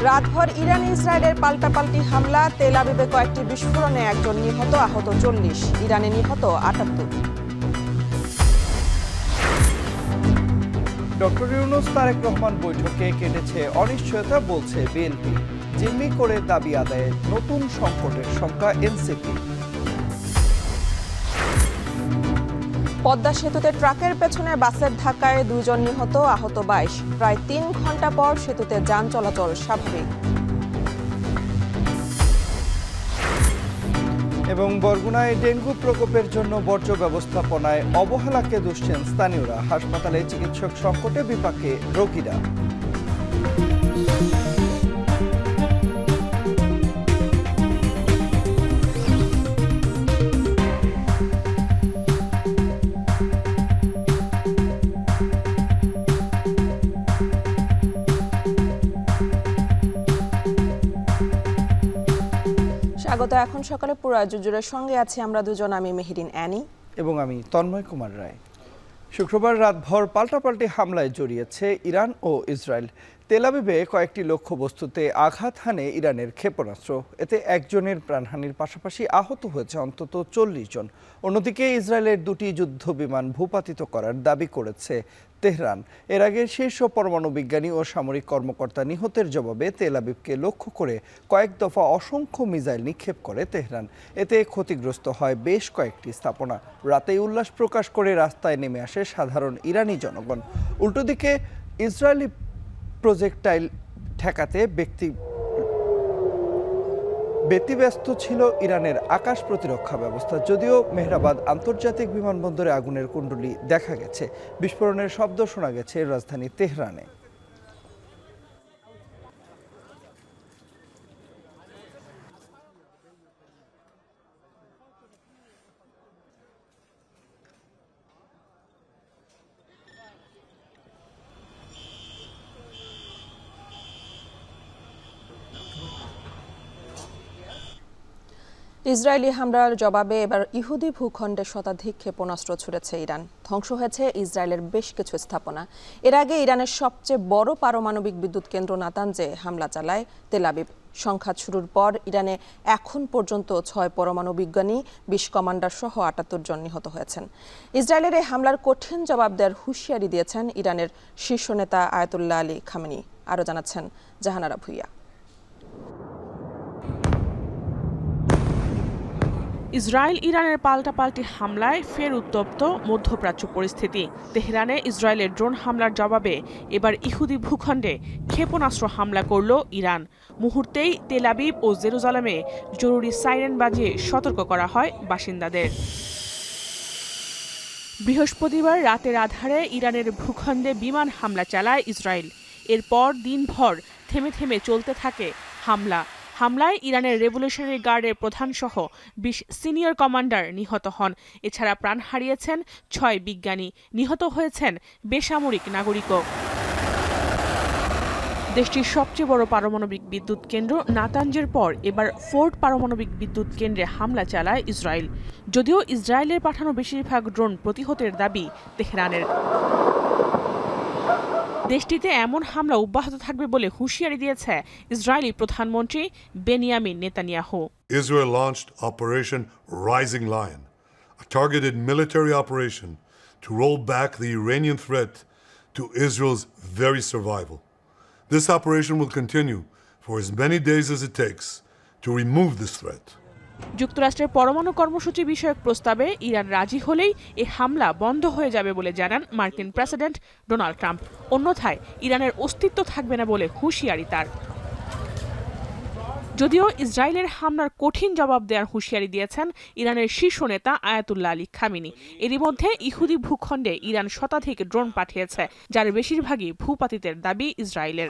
রাতভর ইরান ইসরায়েলের পাল্টাপাল্টি হামলা, তেল আবিবে কয়েকটি বিস্ফোরণে একজন নিহত, আহত 40। ইরানে নিহত 78। ডক্টর ইউনূস তারেক রহমান বৈঠকে কেটেছে অনিশ্চয়তা, বলছে বিএনপি। জিম্মি করে দাবি আদায়ে নতুন সংকটের শঙ্কা এনসিপি। পদ্মা সেতুতে ট্রাকের পেছনে বাসের ধাক্কায় 2 জন নিহত, আহত 22। প্রায় 3 ঘন্টা পর সেতুতে যান চলাচল স্বাভাবিক। এবং বরগুনায় ডেঙ্গু প্রকোপের জন্য বর্জ্য ব্যবস্থাপনায় অবহেলাকে দুষছেন স্থানীয়রা। হাসপাতালে চিকিৎসক সংকটে বিপাকে রোগীরা। স্বাগত। এখন সকালে পুরো জুজুরের সঙ্গে আছি আমরা দুজন, আমি মেহেরিন অ্যানি এবং আমি তন্ময় কুমার রায়। শুক্রবার রাতভর পাল্টাপাল্টি হামলায় জড়িয়েছে ইরান ও ইসরায়েল। তেল আবিবে কয়েকটি লক্ষ্যবস্তুতে আঘাত হানে ইরানের ক্ষেপণাস্ত্র। এতে একজনের প্রাণহানির পাশাপাশি আহত হয়েছে অন্তত 40 জন। অন্যদিকে ইসরায়েলের 2টি যুদ্ধ বিমান ভূপাতিত করার দাবি করেছে তেহরান। এর আগে শীর্ষ পরমাণু বিজ্ঞানী ও সামরিক কর্মকর্তা নিহতের জবাবে তেল আবিবকে লক্ষ্য করে কয়েক দফা অসংখ্য মিসাইল নিক্ষেপ করে তেহরান। এতে ক্ষতিগ্রস্ত হয় বেশ কয়েকটি স্থাপনা। রাতেই উল্লাস প্রকাশ করে রাস্তায় নেমে আসে সাধারণ ইরানি জনগণ। উল্টোদিকে ইসরায়েলি প্রজেক্টাইল ঠেকাতে ব্যতিব্যস্ত ছিল ইরানের আকাশ প্রতিরক্ষা ব্যবস্থা। যদিও মেহরাবাদ আন্তর্জাতিক বিমানবন্দরে আগুনের কুণ্ডলী দেখা গেছে। বিস্ফোরণের শব্দ শোনা গেছে রাজধানী তেহরানে। ইসরায়েলি হামলার জবাবে এবার ইহুদি ভূখণ্ডে শতাধিক ক্ষেপণাস্ত্র ছুড়েছে ইরান। ধ্বংস হয়েছে ইসরায়েলের বেশ কিছু স্থাপনা। এর আগে ইরানের সবচেয়ে বড় পারমাণবিক বিদ্যুৎ কেন্দ্র নাতানজে হামলা চালায় তেল আবিব। সংঘাত শুরুর পর ইরানে এখন পর্যন্ত 6 পরমাণু বিজ্ঞানী, 20 কমান্ডার সহ 78 জন নিহত হয়েছেন। ইসরায়েলের এই হামলার কঠিন জবাব দেওয়ার হুঁশিয়ারি দিয়েছেন ইরানের শীর্ষ নেতা আয়াতুল্লাহ আলী খামেনি। আরও জানাচ্ছেন জাহানারা ভুইয়া। ইসরায়েল ইরানের পাল্টাপাল্টি হামলায় ফের উত্তপ্ত মধ্যপ্রাচ্য পরিস্থিতি। তেহরানে ইসরায়েলের ড্রোন হামলার জবাবে এবার ইহুদি ভূখণ্ডে ক্ষেপণাস্ত্র হামলা করল ইরান। মুহূর্তেই তেল আবিব ও জেরুজালেমে জরুরি সাইরেন বাজিয়ে সতর্ক করা হয় বাসিন্দাদের। বৃহস্পতিবার রাতের আধারে ইরানের ভূখণ্ডে বিমান হামলা চালায় ইসরায়েল। এরপর দিনভর থেমে থেমে চলতে থাকে হামলায় ইরানের রেভলিউশনারি গার্ডের প্রধানসহ 20 সিনিয়র কমান্ডার নিহত হন। এছাড়া প্রাণ হারিয়েছেন 6 বিজ্ঞানী, নিহত হয়েছেন বেসামরিক নাগরিকও। দেশটির সবচেয়ে বড় পারমাণবিক বিদ্যুৎ কেন্দ্র নাতানজের পর এবার ফোর্ট পারমাণবিক বিদ্যুৎ কেন্দ্রে হামলা চালায় ইসরায়েল। যদিও ইসরায়েলের পাঠানো বেশিরভাগ ড্রোন প্রতিহতের দাবি তেহরানের। দেশটিতে এমন হামলা অব্যাহত থাকবে বলে হুঁশিয়ারি দিয়েছে ইসরায়েলি প্রধানমন্ত্রী Benjamin Netanyahu. Israel launched Operation Rising Lion, a targeted military operation to roll back the Iranian threat to Israel's very survival. This operation will continue for as many days as it takes to remove this threat. যুক্তরাষ্ট্রের পরমাণু কর্মসূচি বিষয়ক প্রস্তাবে Iran রাজি হলেই এই হামলা বন্ধ হয়ে যাবে বলে জানান মার্কিন প্রেসিডেন্ট ডোনাল্ড ট্রাম্প। অন্যথায় ইরানের অস্তিত্ব থাকবে না বলে হুঁশিয়ারি তার। যদিও ইসরায়েলের হামলার কঠিন জবাব দেওয়ার হুঁশিয়ারি দিয়েছেন ইরানের শীর্ষ নেতা আয়াতুল্লাহ আলী খামেনি। এরই মধ্যে ইহুদি ভূখণ্ডে ইরান শতাধিক ড্রোন পাঠিয়েছে, যার বেশিরভাগই ভূপাতিতের দাবি ইসরায়েলের।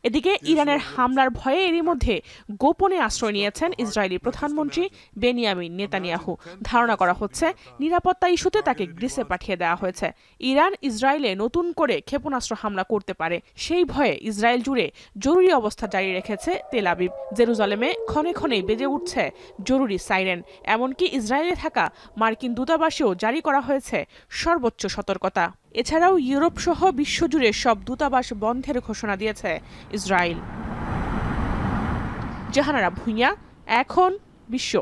এদিকে ইরানের হামলার ভয়ে এরই মধ্যে গোপনে আশ্রয় নিয়েছেন ইসরায়েলি প্রধানমন্ত্রী বেনিয়ামিন নেতানিয়াহু। ধারণা করা হচ্ছে নিরাপত্তা ইস্যুতে তাকে গ্রিসে পাঠিয়ে দেওয়া হয়েছে। ইরান ইসরায়েলে নতুন করে ক্ষেপণাস্ত্র হামলা করতে পারে, সেই ভয়ে ইসরায়েল জুড়ে জরুরি অবস্থা জারি রেখেছে তেল আবিব। জেরুজালেমে ক্ষণে ক্ষণে বেজে উঠছে জরুরি সাইরেন। এমনকি ইসরায়েলে থাকা মার্কিন দূতাবাসেও জারি করা হয়েছে সর্বোচ্চ সতর্কতা। এছাড়াও ইউরোপ সহ বিশ্বজুড়ে সব দূতাবাস বন্ধের ঘোষণা দিয়েছে ইসরায়েল। জাহানারা ভুঁইয়া, এখন বিশ্ব।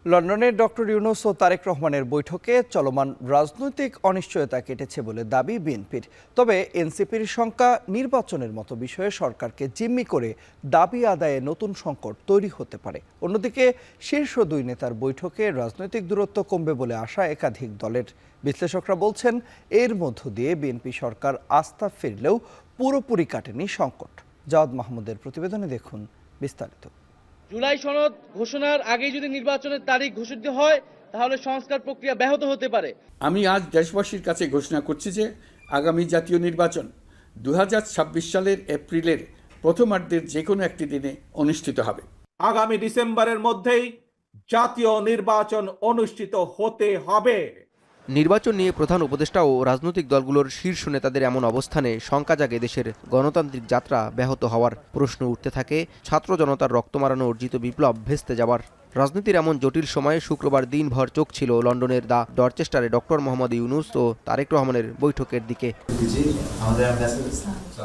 লন্ডনে ডক্টর ইউনূস ও তারেক রহমানের বৈঠকে চলমান রাজনৈতিক অনিশ্চয়তা কেটেছে বলে দাবি বিএনপির। তবে এনসিপির শঙ্কা, নির্বাচনের মতো বিষয়ে সরকারকে জিম্মি করে দাবি আদায়ে নতুন সংকট তৈরি হতে পারে। অন্যদিকে শীর্ষ দুই নেতার বৈঠকে রাজনৈতিক দূরত্ব কমবে বলে আশা একাধিক দলের। বিশ্লেষকরা বলছেন, এর মধ্য দিয়ে বিএনপি সরকার আস্থা ফিরলেও পুরোপুরি কাটেনি সংকট। জাওয়াদ মাহমুদের প্রতিবেদনে দেখুন বিস্তারিত। জুলাই সনদ ঘোষণার আগেই যদি নির্বাচনের তারিখ ঘোষিত হয় তাহলে সংস্কার প্রক্রিয়া ব্যাহত হতে পারে। আমি আজ দেশবাসীর কাছে ঘোষণা করছি যে আগামী জাতীয় নির্বাচন 2026 সালের এপ্রিলের প্রথমার্ধের যে কোনো একটি দিনে অনুষ্ঠিত হবে। আগামী ডিসেম্বরের মধ্যেই জাতীয় নির্বাচন অনুষ্ঠিত হতে হবে। নির্বাচন নিয়ে প্রধান উপদেষ্টা ও রাজনৈতিক দলগুলোর শীর্ষ নেতাদের এমন অবস্থানে শঙ্কা জাগে দেশের গণতান্ত্রিক যাত্রা ব্যাহত হওয়ার। প্রশ্ন উঠতে থাকে ছাত্র জনতার রক্ত মারানো অর্জিত বিপ্লব ভেস্তে যাবার। রাজনীতির এমন জটিল সময়ে শুক্রবার দিনভর চোখ ছিল লন্ডনের দ্য ডরচেস্টারে ডক্টর মোহাম্মদ ইউনূস ও তারেক রহমানের বৈঠকের দিকে।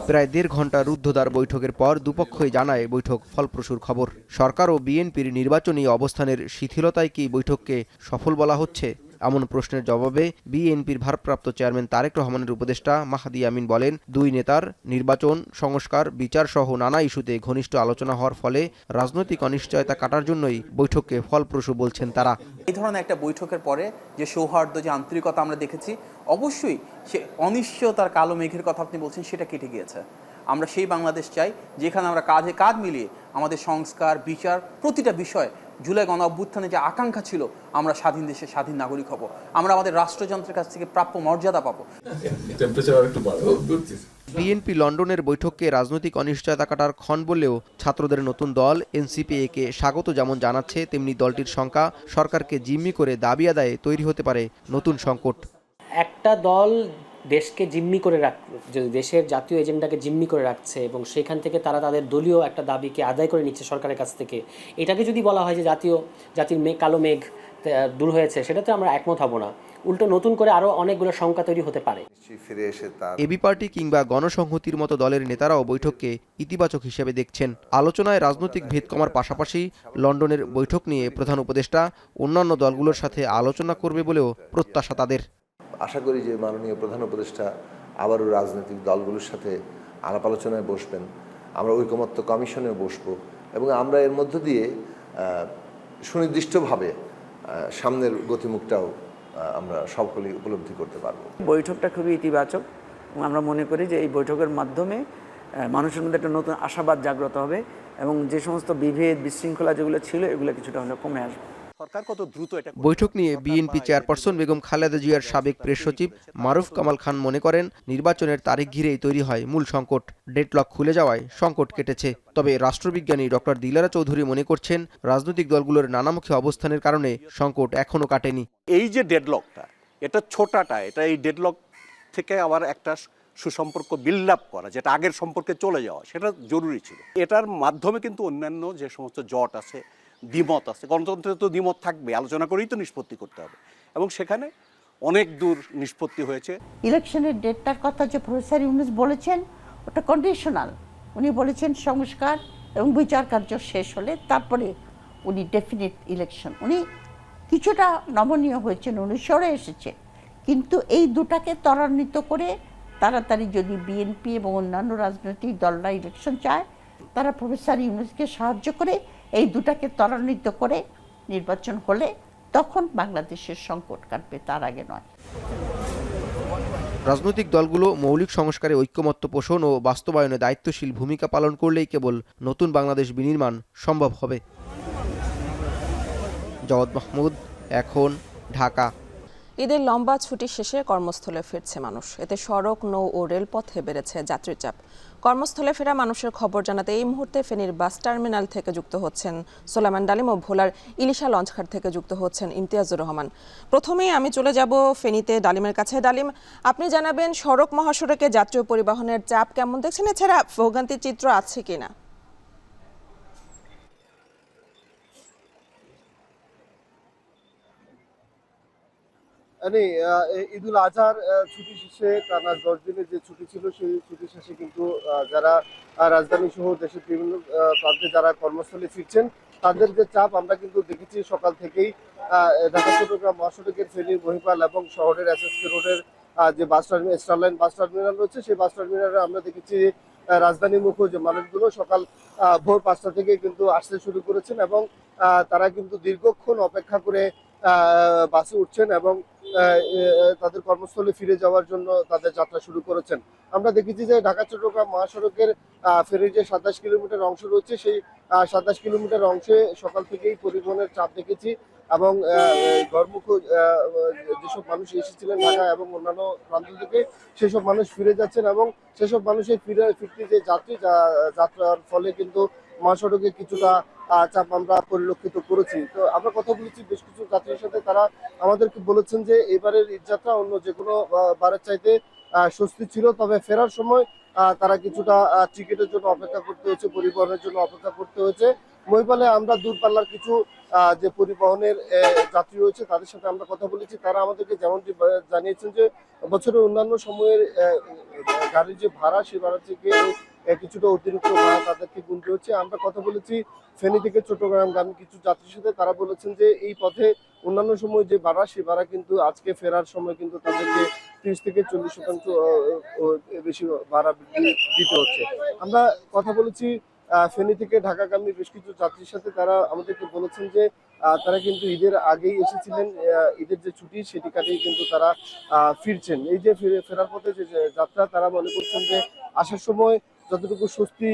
প্রায় 1.5 ঘন্টা রুদ্ধদ্বার বৈঠকের পর দুপক্ষই জানায় বৈঠক ফলপ্রসূর খবর। সরকার ও বিএনপির নির্বাচনী অবস্থানের শিথিলতায় কি বৈঠককে সফল বলা হচ্ছে? এমন প্রশ্নের জবাবে বিএনপির ভারপ্রাপ্ত চেয়ারম্যান তারেক রহমানের উপদেষ্টা মাহদি আমিন বলেন, দুই নেতার নির্বাচন, সংস্কার, বিচার সহ নানা ইস্যুতে ঘনিষ্ঠ আলোচনা হওয়ার ফলে রাজনৈতিক অনিশ্চয়তা কাটার জন্যই বৈঠককে ফলপ্রসূ বলছেন তারা। এই ধরনের একটা বৈঠকের পরে যে সৌহার্দ্য, যে আন্তরিকতা আমরা দেখেছি, অবশ্যই সে অনিশ্চয়তার কালো মেঘের কথা আপনি বলছেন সেটা কেটে গিয়েছে। আমরা সেই বাংলাদেশ চাই যেখানে আমরা কাঁধে কাঁধ মিলিয়ে আমাদের সংস্কার, বিচার, প্রতিটা বিষয় জুলাই গণ অভ্যুত্থানে যে আকাঙ্ক্ষা ছিল আমরা স্বাধীন দেশের স্বাধীন নাগরিক হব, আমরা আমাদের রাষ্ট্রযন্ত্রের কাছ থেকে প্রাপ্য মর্যাদা পাবো। বিএনপি লন্ডনের বৈঠককে রাজনৈতিক অনিশ্চয়তা কাটার ক্ষণ বললেও ছাত্রদের নতুন দল এনসিপি একে স্বাগত যেমন জানাচ্ছে, তেমনি দলটির শঙ্কা সরকারকে জিম্মি করে দাবি আদায়ে তৈরি হতে পারে নতুন সংকট। একটা দল দেশকে জিম্মি করে দেশের জাতীয় এজেন্ডাকে জিম্মি করে রাখছে এবং সেখান থেকে তারা তাদের দলীয় একটা দাবিকে আদায় করে নিচ্ছে সরকারের কাছ থেকে, এটাকে যদি বলা হয় যে জাতির কালো মেঘ দূর হয়েছে, সেটাতে আমরা একমত হব না। উল্টো নতুন করে আরো অনেকগুলো শঙ্কা তৈরি হতে পারে। এবি পার্টি কিংবা গণসংহতির মতো দলের নেতারাও বৈঠককে ইতিবাচক হিসেবে দেখছেন। আলোচনায় রাজনৈতিক ভেদ কমার পাশাপাশি লন্ডনের বৈঠক নিয়ে প্রধান উপদেষ্টা অন্যান্য দলগুলোর সাথে আলোচনা করবে বলেও প্রত্যাশা তাদের। আশা করি যে মাননীয় প্রধান উপদেষ্টা আবারও রাজনৈতিক দলগুলোর সাথে আলাপ আলোচনায় বসবেন, আমরা ঐকমত্য কমিশনেও বসবো এবং আমরা এর মধ্য দিয়ে সুনির্দিষ্টভাবে সামনের গতিমুখটাও আমরা সকলেই উপলব্ধি করতে পারবো। বৈঠকটা খুবই ইতিবাচক এবং আমরা মনে করি যে এই বৈঠকের মাধ্যমে মানুষের মধ্যে একটা নতুন আশাবাদ জাগ্রত হবে এবং যে সমস্ত বিভেদ, বিশৃঙ্খলা যেগুলো ছিল এগুলো কিছুটা হলেও কমে আসবে। বৈঠক নিয়ে বিএনপি চেয়ারপারসন বেগম খালেদা জিয়ার সাবেক প্রেস সচিব মারুফ কামাল খান মনে করেন, নির্বাচনের তারিখ ঘিরেই তৈরি হয় মূল সংকট। ডেডলক খুলে যাওয়ায় সংকট কেটেছে। তবে রাষ্ট্রবিজ্ঞানী ডক্টর দিলারা চৌধুরী মনে করছেন, রাজনৈতিক দলগুলোর নানামুখী অবস্থানের কারণে সংকট এখনো কাটেনি। এই যে ডেডলকটা, এটা ছোটাটা, এটা এই ডেডলক থেকে আবার একটা সুসম্পর্ক বিল্ড আপ করা, যেটা আগের সম্পর্কে চলে যাওয়া, সেটা জরুরি ছিল। এটার মাধ্যমে কিন্তু অন্যান্য যে সমস্ত জট আছে, দ্বিমত আছে, গণতন্ত্রে তো দ্বিমত থাকবে, আলোচনা করেই তো নিষ্পত্তি করতে হবে এবং সেখানে অনেক দূর নিষ্পত্তি হয়েছে। ইলেকশনের ডেটটার কথা যে প্রফেসর ইউনূস বলেছেন ওটা কন্ডিশনাল। উনি বলেছেন সংস্কার এবং বিচার কার্য শেষ হলে তারপরে উনি ডেফিনিট ইলেকশন। উনি কিছুটা নমনীয় হয়েছেন, উনি সরে এসেছে, কিন্তু এই দুটাকে ত্বরান্বিত করে তাড়াতাড়ি যদি বিএনপি এবং অন্যান্য রাজনৈতিক দলরা ইলেকশন চায়, তারা প্রফেসর ইউনূসকে সাহায্য করে এই দুটাকে ত্বরান্বিত করে নির্বাচন হলে তখন বাংলাদেশের সংকট কাটবে, তার আগে নয়। রাজনৈতিক দলগুলো মৌলিক সংস্কারে ঐক্যমত্য পোষণ ও বাস্তবায়নে দায়িত্বশীল ভূমিকা পালন করলেই কেবল নতুন বাংলাদেশ বিনির্মাণ সম্ভব হবে। জাওয়াদ মাহমুদ, এখন, ঢাকা। ঈদের লম্বা ছুটি শেষে কর্মস্থলে ফিরছে মানুষ। এতে সড়ক, নৌ ও রেলপথে বেড়েছে যাত্রীর চাপ। কর্মস্থলে ফেরা মানুষের খবর জানাতে এই মুহূর্তে ফেনীর বাস টার্মিনাল থেকে যুক্ত হচ্ছেন সোলাইমান ডালিম ও ভোলার ইলিশা লঞ্চঘাট থেকে যুক্ত হচ্ছেন ইমতিয়াজুর রহমান। প্রথমেই আমি চলে যাব ফেনীতে ডালিমের কাছে। ডালিম, আপনি জানাবেন সড়ক মহাসড়কে যাত্রী পরিবহনের চাপ কেমন দেখছেন, এছাড়া ভোগান্তির চিত্র আছে কিনা? ঈদুল আজহার ছুটি শেষে টানা 10 দিনের যে ছুটি ছিল সেই ছুটি শেষে কিন্তু যারা রাজধানী সহ দেশের বিভিন্ন প্রান্তে যারা কর্মস্থলে ফিরছেন তাদের যে চাপ আমরা কিন্তু দেখেছি সকাল থেকেই। ঢাকা চট্টগ্রাম মহাসড়কের ফেনী, মহিপাল এবং শহরের এসএসকে রোডের যে bus terminal, Starline bus terminal রয়েছে সেই বাস টার্মিনালে আমরা দেখেছি রাজধানীমুখী যে মানুষগুলো সকাল ভোর 5টা থেকে কিন্তু আসতে শুরু করেছেন এবং তারা কিন্তু দীর্ঘক্ষণ অপেক্ষা করে বাসে উঠছেন এবং তাদের কর্মস্থলে ফিরে যাওয়ার জন্য তাদের যাত্রা শুরু করেছেন। আমরা দেখেছি যে ঢাকা চট্টগ্রাম মহাসড়কের ফেনীর যে 27 কিলোমিটার অংশ রয়েছে সেই 27 কিলোমিটার অংশে সকাল থেকেই পরিবহনের চাপ দেখেছি এবং ঘরমুখ যেসব মানুষ এসেছিলেন ঢাকা এবং অন্যান্য প্রান্ত থেকে সেসব মানুষ ফিরে যাচ্ছেন এবং সেসব মানুষের ফিরতি যে যাত্রার ফলে কিন্তু মহাসড়কে কিছুটা চাপ আমরা পরিলক্ষিত করেছি। তো আমরা কথা বলেছি বেশ কিছু যাত্রীর সাথে, তারা আমাদেরকে বলেছেন যে এবারের ঈদযাত্রা অন্য যে কোনো বারের চাইতে স্বস্তি ছিল, তবে ফেরার সময় তারা কিছুটা টিকিটের জন্য অপেক্ষা করতে হয়েছে, পরিবহনের জন্য অপেক্ষা করতে হয়েছে। মহিপালে আমরা দূরপাল্লার কিছু যে পরিবহনের যাত্রী রয়েছে তাদের সাথে আমরা কথা বলেছি, তারা আমাদেরকে যেমনটি জানিয়েছেন যে বছরের অন্যান্য সময়ের গাড়ির যে ভাড়া সেই ভাড়া থেকে কিছুটা অতিরিক্ত ভাড়া তাদেরকে গুনতে হচ্ছে। আমরা কথা বলেছি ফেনী থেকে চট্টগ্রামগামী কিছু যাত্রীর সাথে, তারা বলেছেন যে এই পথে অন্যান্য সময় যে ভাড়া সেই ভাড়া কিন্তু আজকে ফেরার সময় কিন্তু তাদেরকে 30 থেকে 40% বেশি ভাড়া দিতে হচ্ছে। আমরা কথা বলেছি ফেনী থেকে ঢাকাগামী বেশ কিছু যাত্রীর সাথে, তারা আমাদেরকে বলেছেন যে তারা কিন্তু ঈদের আগেই এসেছিলেন, ঈদের যে ছুটি সেটি কাটিয়ে কিন্তু তারা ফিরছেন। এই যে ফেরার পথে যে যাত্রা, তারা মনে করছেন যে আসার সময় যতটুকু স্বস্তি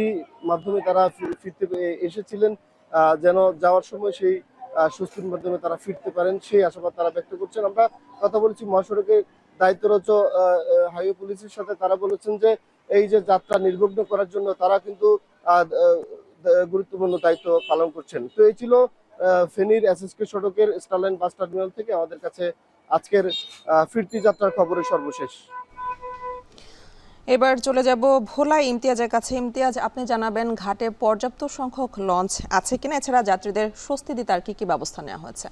মাধ্যমে তারা ফিরতে এসেছিলেন যেন যাওয়ার সময় সেই স্বস্তির মাধ্যমে তারা ফিরতে পারেন সেই আশাবাদ তারা ব্যক্ত করছেন। আমরা কথা বলেছি মহাসড়কের দায়িত্বরত হাইওয়ে পুলিশের সাথে, তারা বলেছেন যে এই যে যাত্রা নির্বিঘ্ন করার জন্য তারা কিন্তু গুরুত্বপূর্ণ দায়িত্ব পালন করছেন। তো এই ছিল ফেনীর এসএসকে সড়কের স্টারলাইন বাস টার্মিনাল থেকে আমাদের কাছে আজকের ফিরতি যাত্রার খবরের সর্বশেষ। এবার চলে যাব ভোলা ইমতিয়াজের কাছে। ইমতিয়াজ, আপনি জানাবেন ঘাটে পর্যাপ্ত সংখ্যক লঞ্চ আছে কিনা, এছাড়া যাত্রীদের স্বস্তি দিতে আর কি ব্যবস্থা নেওয়া হয়েছে?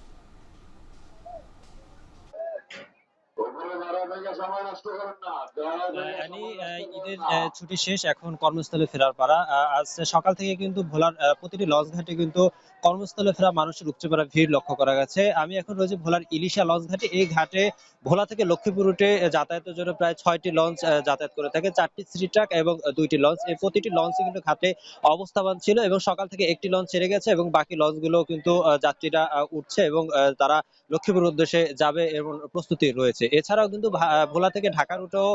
ঈদের ছুটি শেষ, এখন কর্মস্থলে ফেরার পালা। আজ সকাল থেকে কিন্তু ভোলার প্রতিটি লঞ্চ ঘাটে কিন্তু কর্মস্থলে ফেরা মানুষের উপচে পড়া ভিড় লক্ষ্য করা গেছে। আমি এখন রয়েছে ভোলার ইলিশা লঞ্চ ঘাটে। এই ঘাটে ভোলা থেকে লক্ষ্মীপুর রুটে যাতায়াতের জন্য প্রায় 6টি লঞ্চ যাতায়াত করে থাকে, 4টি সি ট্রাক এবং 2টি লঞ্চ। এই প্রতিটি লঞ্চে কিন্তু ঘাটে অবস্থাবান ছিল এবং সকাল থেকে একটি লঞ্চ ছেড়ে গেছে এবং বাকি লঞ্চগুলো কিন্তু যাত্রীরা উঠছে এবং তারা লক্ষ্মীপুর উদ্দেশ্যে যাবে এবং প্রস্তুতি রয়েছে। এছাড়াও কিন্তু ভোলা থেকে ঢাকা রুটেও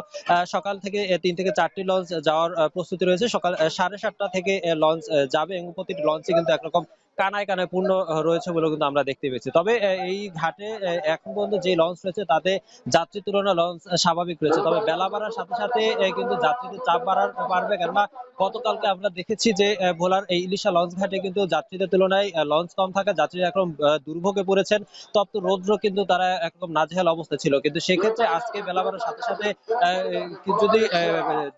সকাল থেকে 3 থেকে 4টি লঞ্চ যাওয়ার প্রস্তুতি রয়েছে। সকাল 7:30টা থেকে লঞ্চ যাবে এবং প্রতিটি লঞ্চে কিন্তু একরকম কানায় কানায় পূর্ণ রয়েছে বলে কিন্তু আমরা দেখতে পেয়েছি। তবে এই ঘাটে এখন পর্যন্ত যে লঞ্চ রয়েছে তাতে যাত্রীর তুলনায় লঞ্চ স্বাভাবিক রয়েছে। তবে বেলা বাড়ার সাথে সাথে কিন্তু যাত্রীদের চাপ বাড়বে, কেননা গতকালকে আমরা দেখেছি যে ভোলার এই ইলিশা লঞ্চ ঘাটে কিন্তু যাত্রীদের তুলনায় লঞ্চ কম থাকা যাত্রীরা একরকম দুর্ভোগে পড়েছেন। তপ্ত রৌদ্র কিন্তু তারা একরকম নাজেহাল অবস্থা ছিল, কিন্তু সেক্ষেত্রে আজকে বেলা বাড়ার সাথে সাথে যদি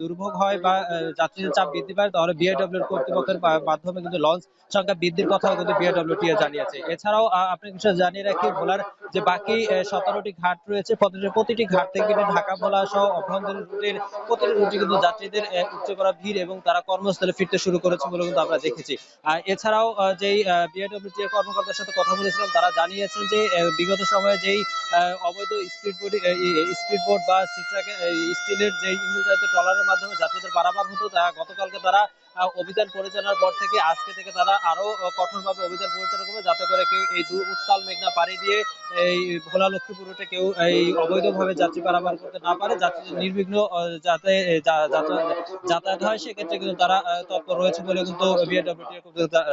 দুর্ভোগ হয় বা যাত্রীদের চাপ বৃদ্ধি পায় তাহলে বিআইডব্লিউ কর্তৃপক্ষের মাধ্যমে কিন্তু লঞ্চ সংখ্যা বৃদ্ধির কথাও কিন্তু বিআইডব্লিউটিএ জানিয়েছে। এছাড়াও আপনি বিষয়ে জানিয়ে রাখি, ভোলার যে বাকি 17টি ঘাট রয়েছে প্রতিটি ঘাট থেকে কিন্তু ঢাকা ভোলা সহ অভ্যন্তরীণ রুটের প্রতিটি রুটে কিন্তু যাত্রীদের উপচে পড়া ভিড় এবং তারা কর্মস্থলে ফিরতে শুরু করেছে বলে কিন্তু আমরা দেখেছি। এছাড়াও যেই বিআইডব্লিউটিএ কর্মকর্তার সাথে কথা বলেছিলাম, তারা জানিয়েছেন যে বিগত সময়ে যেই অবৈধ স্পিডবোট বা স্টিলের যে ইঞ্জিনচালিত ট্রলারের মাধ্যমে যাত্রীদের পারাপার হতো, তা গতকালকে তারা অভিযান পরিচালনার পর থেকে আজকে থেকে তারা আরো কঠোর কঠোরভাবে অভিযান পরিচালনা করবে, যাতে করে কেউ এই উত্তাল মেঘনা পাড়ি দিয়ে এই ভোলা লক্ষ্মীপুর রুটে কেউ এই অবৈধভাবে যাত্রী পারাপার করতে না পারে, যাত্রীদের নির্বিঘ্ন যাতে যাতায়াত হয়, সেক্ষেত্রে কিন্তু তারা তৎপর রয়েছে বলে কিন্তু বিআরডব্লিউটি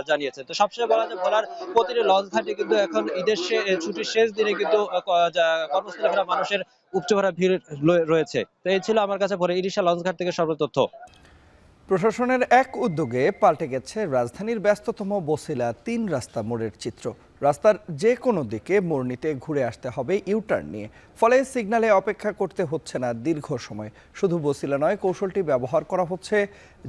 জানিয়েছে। তো সবশেষে বলা যায় ভোলার প্রতিটি লঞ্চ ঘাটে কিন্তু এখন ঈদের ছুটির শেষ দিনে কিন্তু কর্মস্থলে ফেরা মানুষের উপচে ভরা ভিড় রয়েছে। তো এই ছিল আমার কাছে ভোলা ইলিশা লঞ্চ ঘাট থেকে সর্ব তথ্য। প্রশাসনের এক উদ্যোগে পাল্টে গেছে রাজধানীর ব্যস্ততম বছিলা 3 রাস্তা মোড়ের চিত্র। রাস্তার যে কোনো দিকে মোড় নিতে ঘুরে আসতে হবে ইউটার্ন নিয়ে, ফলে সিগন্যালে অপেক্ষা করতে হচ্ছে না দীর্ঘ সময়। শুধু বছিলা নয়, কৌশলটি ব্যবহার করা হচ্ছে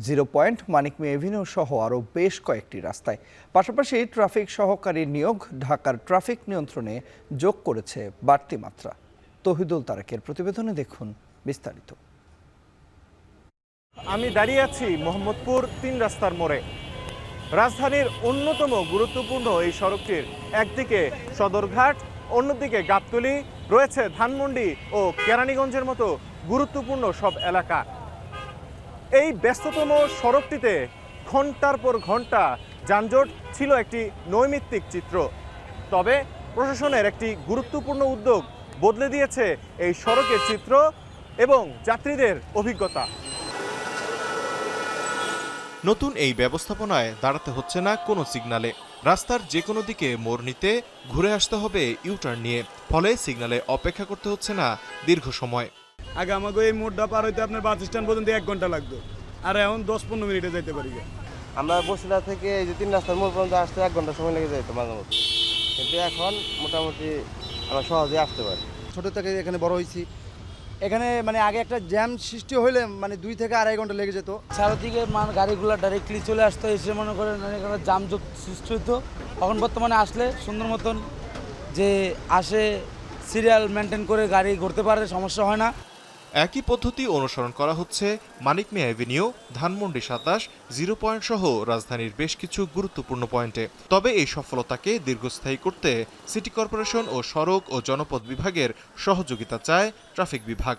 0 পয়েন্ট, মানিক মিয়া এভিনিউ সহ আরও বেশ কয়েকটি রাস্তায়। পাশাপাশি ট্রাফিক সহকারী নিয়োগ ঢাকার ট্রাফিক নিয়ন্ত্রণে যোগ করেছে বাড়তি মাত্রা। তহিদুল তারেকের প্রতিবেদনে দেখুন বিস্তারিত। আমি দাঁড়িয়ে আছি মোহাম্মদপুর 3 রাস্তার মোড়ে। রাজধানীর অন্যতম গুরুত্বপূর্ণ এই সড়কটির একদিকে সদরঘাট, অন্যদিকে গাবতলী, রয়েছে ধানমন্ডি ও কেরানীগঞ্জের মতো গুরুত্বপূর্ণ সব এলাকা। এই ব্যস্ততম সড়কটিতে ঘন্টার পর ঘন্টা যানজট ছিল একটি নৈমিত্তিক চিত্র। তবে প্রশাসনের একটি গুরুত্বপূর্ণ উদ্যোগ বদলে দিয়েছে এই সড়কের চিত্র এবং যাত্রীদের অভিজ্ঞতা। নতুন এই ব্যবস্থাপনায় দাঁড়াতে হচ্ছে না কোনো সিগনালে। রাস্তার যে কোনো দিকে মোড় নিতে ঘুরে আসতে হবে ইউটার্ন নিয়ে, ফলে সিগনালে অপেক্ষা করতে হচ্ছে না দীর্ঘ সময়। আগে আমাকে এই মোড়টা পার হইতে আপনার বাস স্ট্যান্ড পর্যন্ত 1 ঘন্টা লাগতো, আর এখন 10-15 মিনিটে যেতে পারি। আমরা বছিলা থেকে এই যে 3 রাস্তার মোড় পর্যন্ত আসতে 1 ঘন্টা সময় লেগে যেত মাঝে মধ্যে, কিন্তু এখন মোটামুটি আমরা সহজে আসতে পারি। ছোট থেকে এখানে বড় হয়েছি, এখানে মানে আগে একটা জ্যাম সৃষ্টি হইলে মানে 2 থেকে 2.5 ঘন্টা লেগে যেত। চারদিকে গাড়িগুলো ডাইরেক্টলি চলে আসতো, এসে মনে করেন এখানে জামজট সৃষ্টি হতো। এখন বর্তমানে আসলে সুন্দর মতন যে আসে সিরিয়াল মেনটেন করে গাড়ি ঘুরতে পারে, সমস্যা হয় না। একই পদ্ধতি অনুসরণ করা হচ্ছে মানিক মিয়া এভিনিউ, ধানমন্ডি 27, 0 পয়েন্ট সহ রাজধানীর বেশ কিছু গুরুত্বপূর্ণ পয়েন্টে। তবে এই সফলতাকে দীর্ঘস্থায়ী করতে সিটি কর্পোরেশন ও সড়ক ও জনপথ বিভাগের সহযোগিতা চায় ট্রাফিক বিভাগ।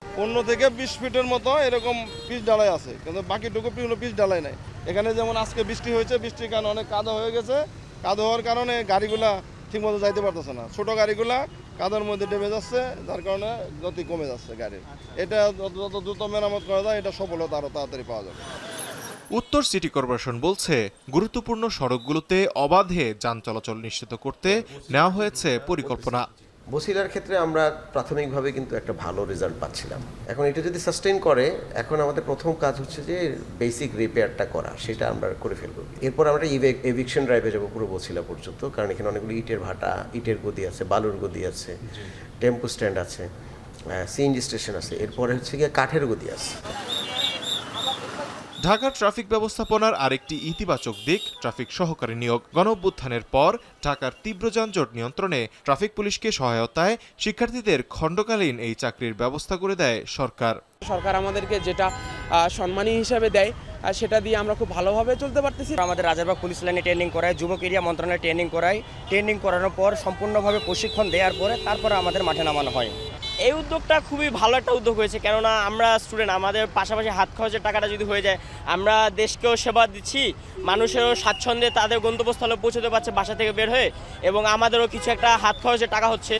15 থেকে 20 ফিটের মতো এরকম পিচ ঢালাই আছে, কিন্তু বাকিটুকু পিচ ঢালাই নাই। এখানে যেমন আজকে বৃষ্টি হয়েছে, বৃষ্টির কারণে অনেক কাদা হয়ে গেছে। কাদা হওয়ার কারণে গাড়িগুলা ঠিকমতো যাইতে পারতেছে না, ছোট গাড়িগুলা কাদার মধ্যে ডেবে যাচ্ছে, যার কারণে গতি কমে যাচ্ছে গাড়ির। এটা যত দ্রুত মেরামত করা যায়, এটা সফলতা আরও তাড়াতাড়ি পাওয়া যাবে। উত্তর সিটি কর্পোরেশন বলছে, গুরুত্বপূর্ণ সড়কগুলোতে অবাধে যান চলাচল নিশ্চিত করতে নেওয়া হয়েছে পরিকল্পনা। বছিলার ক্ষেত্রে আমরা প্রাথমিকভাবে কিন্তু একটা ভালো রেজাল্ট পাচ্ছিলাম। এখন এটা যদি সাস্টেইন করে, এখন আমাদের প্রথম কাজ হচ্ছে যে বেসিক রিপেয়ারটা করা, সেটা আমরা করে ফেলবো। এরপর আমরা এভিকশন ড্রাইভে যাবো পুরো বছিলা পর্যন্ত, কারণ এখানে অনেকগুলো ইটের ভাটা, ইটের গদি আছে, বালুর গদি আছে, টেম্পো স্ট্যান্ড আছে, সিএনজি স্টেশন আছে, এরপরে হচ্ছে গিয়ে কাঠের গদি আছে। ঢাকার ট্রাফিক ব্যবস্থাপনার আরেকটি ইতিবাচক দিক ট্রাফিক সহকারী নিয়োগ। গণঅভ্যুত্থানের পর ঢাকার তীব্র যানজট নিয়ন্ত্রণে ট্রাফিক পুলিশকে সহায়তায় শিক্ষার্থীদের খণ্ডকালীন এই চাকরির ব্যবস্থা করে দেয় সরকার। সরকার আমাদেরকে যেটা সম্মানী হিসাবে দেয়, সেটা দিয়ে আমরা খুব ভালোভাবে চলতে পারতেছি। আমাদের রাজারবাগ পুলিশ লাইনে ট্রেনিং করায়, যুবক এরিয়া মন্ত্রণালয়ে ট্রেনিং করায়। ট্রেনিং করানোর পর সম্পূর্ণভাবে প্রশিক্ষণ দেওয়ার পরে তারপরে আমাদের মাঠে নামানো হয়। এই উদ্যোগটা খুবই ভালো একটা উদ্যোগ হয়েছে, কেননা আমরা স্টুডেন্ট, আমাদের পাশাপাশি হাত খরচের টাকাটা যদি হয়ে যায়, আমরা দেশকেও সেবা দিচ্ছি, মানুষেরও স্বাচ্ছন্দ্যে তাদের গন্তব্যস্থলে পৌঁছতে পারছে বাসা থেকে বের হয়ে, এবং আমাদেরও কিছু একটা হাত খরচের টাকা হচ্ছে।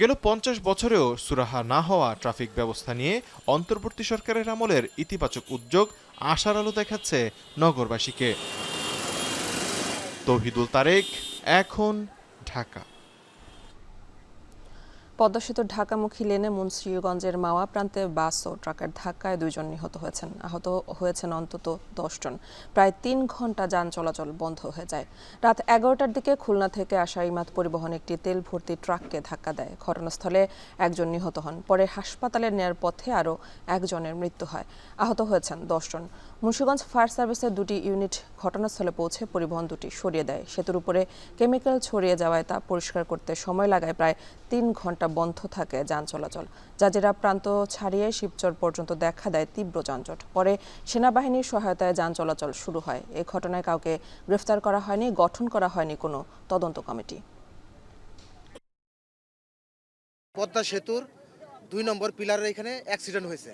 গেল 50 বছরেও সুরাহা না হওয়া ট্রাফিক ব্যবস্থা নিয়ে অন্তর্বর্তী সরকারের আমলের ইতিবাচক উদ্যোগ আশার আলো দেখাচ্ছে নগরবাসীকে। তৌহিদুল তারেক, এখন, ঢাকা। পদ্মা সেতুর ঢাকামুখী লেনে মুন্সিগঞ্জের মাওয়া প্রান্তে বাস ও ট্রাকের ধাক্কায় 2 জন নিহত হয়েছেন। আহত হয়েছেন অন্তত 10 জন। প্রায় 3 ঘন্টা যান চলাচল বন্ধ হয়ে যায়। রাত 11টার দিকে খুলনা থেকে আসা ইমাদ পরিবহন একটি তেল ভর্তি ট্রাককে ধাক্কা দেয়। ঘটনাস্থলে 1 জন নিহত হন। পরে হাসপাতালে নেয়ার পথে আরও 1 জনের মৃত্যু হয়। আহত হয়েছেন 10 জন। মুন্সিগঞ্জ ফায়ার সার্ভিসের 2টি ইউনিট ঘটনাস্থলে পৌঁছে পরিবহন দুটি সরিয়ে দেয়। সেতুর উপরে কেমিক্যাল ছড়িয়ে যাওয়ায় তা পরিষ্কার করতে সময় লাগায় প্রায় 3 ঘন্টা বন্ধ থাকে যান চলাচল। জাজিরা প্রান্ত ছাড়িয়ে শিবচর পর্যন্ত দেখা দেয় তীব্র যানজট। পরে সেনাবাহিনীর সহায়তায় যান চলাচল শুরু হয়। এই ঘটনায় কাউকে গ্রেফতার করা হয়নি, গঠন করা হয়নি কোনো তদন্ত কমিটি। পদ্মা সেতুর 2 নম্বর পিলারের এখানে অ্যাক্সিডেন্ট হয়েছে।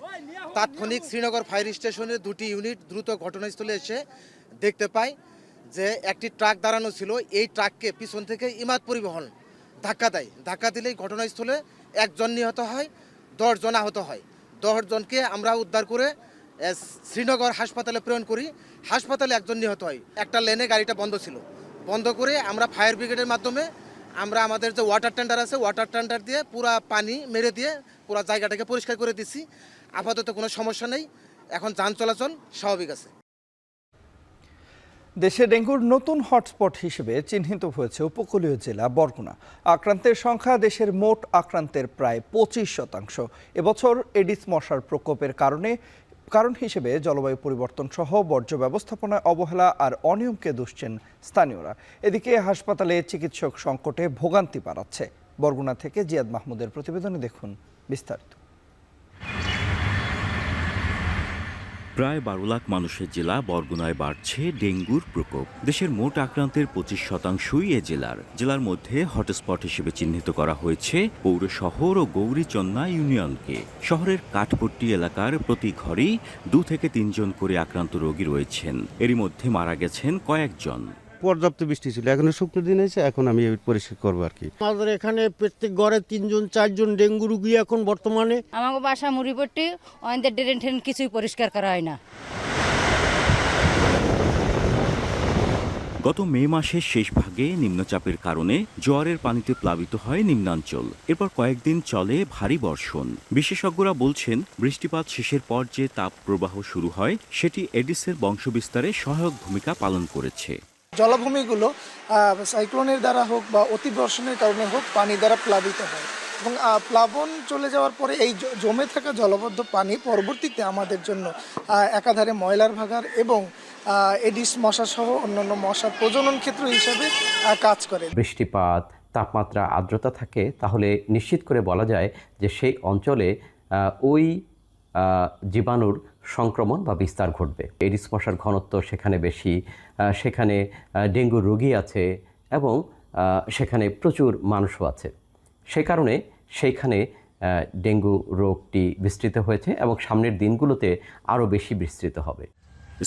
তাৎক্ষণিক শ্রীনগর ফায়ার স্টেশনের 2টি ইউনিট দ্রুত ঘটনাস্থলে এসে দেখতে পায় যে একটি ট্রাক দাঁড়ানো ছিল, এই ট্রাককে পিছন থেকে ইমাদ পরিবহন ধাক্কা দেয়। ধাক্কা দিলেই ঘটনাস্থলে 1 জন নিহত হয়, 10 জন আহত হয়। 10 জনকে আমরা উদ্ধার করে শ্রীনগর হাসপাতালে প্রেরণ করি। হাসপাতালে 1 জন নিহত হয়। একটা লেনে গাড়িটা বন্ধ ছিল, বন্ধ করে আমরা ফায়ার ব্রিগেডের মাধ্যমে আমরা আমাদের যে ওয়াটার ট্যান্ডার আছে, ওয়াটার ট্যান্ডার দিয়ে পুরা পানি মেরে দিয়ে পুরা জায়গাটাকে পরিষ্কার করে দিচ্ছি। আপাতত কোনো সমস্যা নেই, এখন যান চলাচল স্বাভাবিক আছে। দেশে ডেঙ্গুর নতুন হটস্পট হিসেবে চিহ্নিত হয়েছে উপকূলীয় জেলা বরগুনা। আক্রান্তের সংখ্যা দেশের মোট আক্রান্তের প্রায় 25%। এবছর এডিস মশার প্রকোপের কারণ হিসেবে জলবায়ু পরিবর্তন সহ বর্জ্য ব্যবস্থাপনায় অবহেলা আর অনিয়মকে দুষছেন স্থানীয়রা। এদিকে হাসপাতালে চিকিৎসক সংকটে ভোগান্তি বাড়াচ্ছে। বরগুনা থেকে জিয়াদ মাহমুদের প্রতিবেদনে দেখুন বিস্তারিত। প্রায় 12 লাখ মানুষের জেলা বরগুনায় বাড়ছে ডেঙ্গুর প্রকোপ। দেশের মোট আক্রান্তের 25%ই এ জেলার মধ্যে হটস্পট হিসেবে চিহ্নিত করা হয়েছে পৌর শহর ও গৌরীচন্না ইউনিয়নকে। শহরের কাঠপট্টি এলাকার প্রতি ঘরেই 2 থেকে 3 জন করে আক্রান্ত রোগী রয়েছেন। এরই মধ্যে মারা গেছেন কয়েকজন। পর্যাপ্ত বৃষ্টি ছিল, এখন শুকনো দিন হয়েছে, এখন আমি পরিষ্কার করবো আর কি। আমাদের এখানে প্রত্যেক ঘরে 3 জন 4 জন ডেঙ্গু রোগী এখন বর্তমানে। আমাকে বাসা মুড়িপট্টি, আমাদের ড্রেন ট্রেন কিছুই পরিষ্কার করা হয় না। গত মে মাসের শেষ ভাগে নিম্নচাপের কারণে জোয়ারের পানিতে প্লাবিত হয় নিম্নাঞ্চল। এরপর কয়েকদিন চলে ভারী বর্ষণ। বিশেষজ্ঞরা বলছেন, বৃষ্টিপাত শেষের পর যে তাপ প্রবাহ শুরু হয় সেটি এডিসের বংশবিস্তারে সহায়ক ভূমিকা পালন করেছে। জলাভূমিগুলো সাইক্লোনের দ্বারা হোক বা অতিবর্ষণের কারণে হোক পানি দ্বারা প্লাবিত হয় এবং প্লাবন চলে যাওয়ার পরে এই জমে থাকা জলবদ্ধ পানি পরবর্তীতে আমাদের জন্য একাধারে ময়লার ভাগার এবং এডিস মশা সহ অন্যান্য মশার প্রজনন ক্ষেত্র হিসেবে কাজ করে। বৃষ্টিপাত, তাপমাত্রা, আর্দ্রতা থাকে, তাহলে নিশ্চিত করে বলা যায় যে সেই অঞ্চলে ওই জীবাণুর সংক্রমণ বা বিস্তার ঘটবে। এডিস মশার ঘনত্ব সেখানে বেশি, সেখানে ডেঙ্গু রোগী আছে এবং সেখানে প্রচুর মানুষও আছে। সে কারণে সেইখানে ডেঙ্গু রোগটি বিস্তৃত হয়েছে এবং সামনের দিনগুলোতে আরও বেশি বিস্তৃত হবে।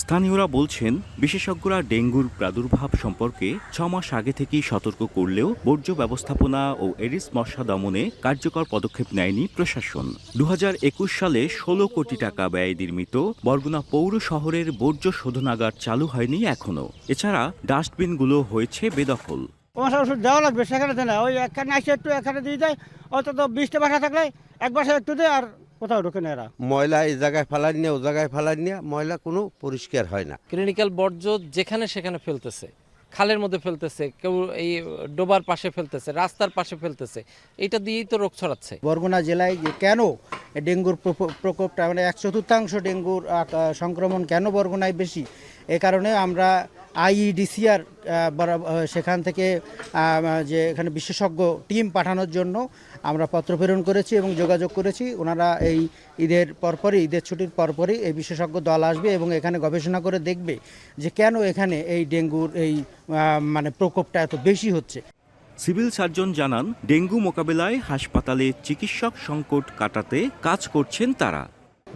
স্থানীয়রা বলছেন, বিশেষজ্ঞরা ডেঙ্গুর প্রাদুর্ভাব সম্পর্কে 6 মাস আগে থেকেই সতর্ক করলেও বর্জ্য ব্যবস্থাপনা ও এডিস মশা দমনে কার্যকর পদক্ষেপ নেয়নি প্রশাসন। 2021 সালে 16 কোটি টাকা ব্যয় নির্মিত বরগুনা পৌর শহরের বর্জ্য শোধনাগার চালু হয়নি এখনো। এছাড়া ডাস্টবিনগুলো হয়েছে বেদখল। মশা ওষুধ দেওয়া লাগবে, সেখানে দেয় না। ওই এখানে আসে একটু এখানে দিয়ে যায়, অন্তত 20টা বাসা থাকলে এক বাসায় একটু দেয় আর কোথাও ঢুকে না। এরা ময়লা এই জায়গায় ফেলান নিয়ে ও জায়গায় ফেলান নিয়ে ময়লা কোনো পরিষ্কার হয় না। ক্লিনিক্যাল বর্জ্য যেখানে সেখানে ফেলতেছে, খালের মধ্যে ফেলতেছে, কেউ এই ডোবার পাশে ফেলতেছে, রাস্তার পাশে ফেলতেছে। এটা দিয়েই তো রোগ ছড়াচ্ছে। বরগুনা জেলায় যে কেন ডেঙ্গুর প্রকোপটা মানে 1/4 ডেঙ্গুর সংক্রমণ কেন বরগুনায় বেশি, এ কারণে আমরা আইইডিসিআর সেখান থেকে যে এখানে বিশেষজ্ঞ টিম পাঠানোর জন্য আমরা পত্র প্রেরণ করেছি এবং যোগাযোগ করেছি। ওনারা এই ঈদের ছুটির পরপরই এই বিশেষজ্ঞ দল আসবে এবং এখানে গবেষণা করে দেখবে যে কেন এখানে এই ডেঙ্গুর এই মানে প্রকোপটা এত বেশি হচ্ছে। সিভিল সার্জন জানান, ডেঙ্গু মোকাবেলায় হাসপাতালে চিকিৎসক সংকট কাটাতে কাজ করছেন তারা।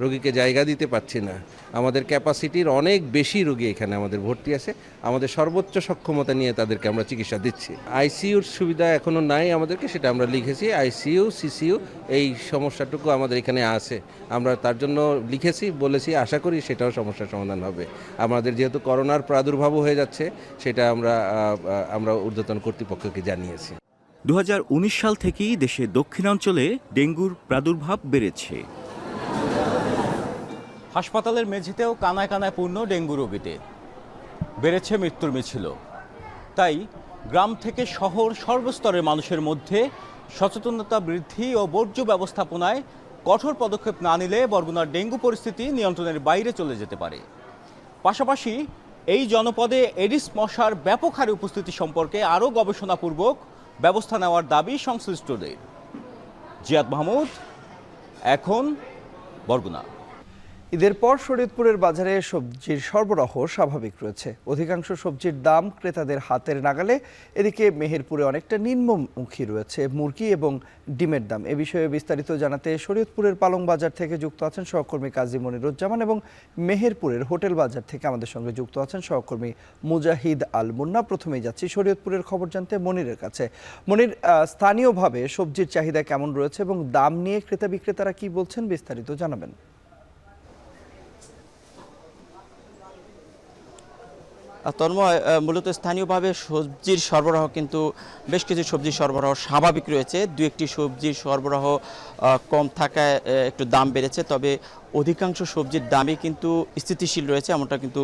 রোগীকে জায়গা দিতে পারছি না, আমাদের ক্যাপাসিটির অনেক বেশি রোগী এখানে আমাদের ভর্তি আছে। আমাদের সর্বোচ্চ সক্ষমতা নিয়ে তাদেরকে আমরা চিকিৎসা দিচ্ছি। আইসিইউর সুবিধা এখনও নাই আমাদেরকে, সেটা আমরা লিখেছি। আইসিইউ, সিসিইউ এই সমস্যাটুকু আমাদের এখানে আছে, আমরা তার জন্য লিখেছি, বলেছি, আশা করি সেটাও সমস্যার সমাধান হবে। আমাদের যেহেতু করোনার প্রাদুর্ভাবও হয়ে যাচ্ছে, সেটা আমরা ঊর্ধ্বতন কর্তৃপক্ষকে জানিয়েছি। 2019 সাল থেকেই দেশে দক্ষিণাঞ্চলে ডেঙ্গুর প্রাদুর্ভাব বেড়েছে। হাসপাতালের মেঝেতেও কানায় কানায় পূর্ণ ডেঙ্গু রোগীতে বেড়েছে মৃত্যুর মিছিল। তাই গ্রাম থেকে শহর সর্বস্তরের মানুষের মধ্যে সচেতনতা বৃদ্ধি ও বর্জ্য ব্যবস্থাপনায় কঠোর পদক্ষেপ না নিলে বরগুনার ডেঙ্গু পরিস্থিতি নিয়ন্ত্রণের বাইরে চলে যেতে পারে। পাশাপাশি এই জনপদে এডিস মশার ব্যাপক হারে উপস্থিতি সম্পর্কে আরও গবেষণাপূর্বক ব্যবস্থা নেওয়ার দাবি সংশ্লিষ্টদের। জিয়াদ মাহমুদ, এখন বরগুনা। ঈদের পর শরীয়তপুরের বাজারে সবজির সরবরাহ স্বাভাবিক রয়েছে। অধিকাংশ সবজির দাম ক্রেতাদের হাতের নাগালে। এদিকে মেহেরপুরে অনেকটা নিম্নমুখী রয়েছে মুরগি এবং ডিমের দাম। এ বিষয়ে বিস্তারিত জানাতে শরীয়তপুরের পালং বাজার থেকে যুক্ত আছেন সহকর্মী কাজী মনিরুজ্জামান এবং মেহেরপুরের হোটেল বাজার থেকে আমাদের সঙ্গে যুক্ত আছেন সহকর্মী মুজাহিদ আল মুন্না। প্রথমেই যাচ্ছি শরীয়তপুরের খবর জানতে মনিরের কাছে। মনির, স্থানীয়ভাবে সবজির চাহিদা কেমন রয়েছে এবং দাম নিয়ে ক্রেতা বিক্রেতারা কি বলছেন, বিস্তারিত জানাবেন। তন্ময়, মূলত স্থানীয়ভাবে সবজির সরবরাহ কিন্তু বেশ কিছু সবজির সরবরাহ স্বাভাবিক রয়েছে। দু একটি সবজির সরবরাহ কম থাকায় একটু দাম বেড়েছে, তবে অধিকাংশ সবজির দামই কিন্তু স্থিতিশীল রয়েছে, এমনটা কিন্তু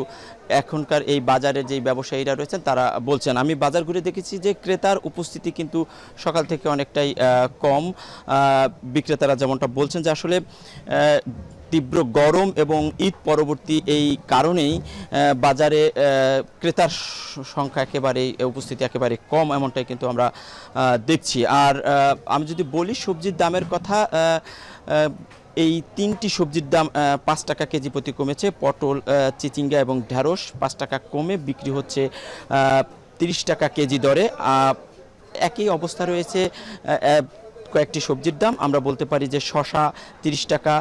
এখনকার এই বাজারের যেই ব্যবসায়ীরা রয়েছেন তারা বলছেন। আমি বাজার ঘুরে দেখেছি যে ক্রেতার উপস্থিতি কিন্তু সকাল থেকে অনেকটাই কম। বিক্রেতারা যেমনটা বলছেন যে আসলে তীব্র গরম এবং ঈদ পরবর্তী এই কারণেই বাজারে ক্রেতার সংখ্যা একেবারেই উপস্থিতি একেবারে কম, এমনটাই কিন্তু আমরা দেখছি। আর আমি যদি বলি সবজির দামের কথা, এই তিনটি সবজির দাম 5 টাকা কেজি প্রতি কমেছে। পটল, চিচিঙ্গা এবং ঢ্যাঁড়স 5 টাকা কমে বিক্রি হচ্ছে 30 টাকা কেজি দরে। একই অবস্থা রয়েছে কয়েকটি সবজির দাম। আমরা বলতে পারি যে শসা 30 টাকা,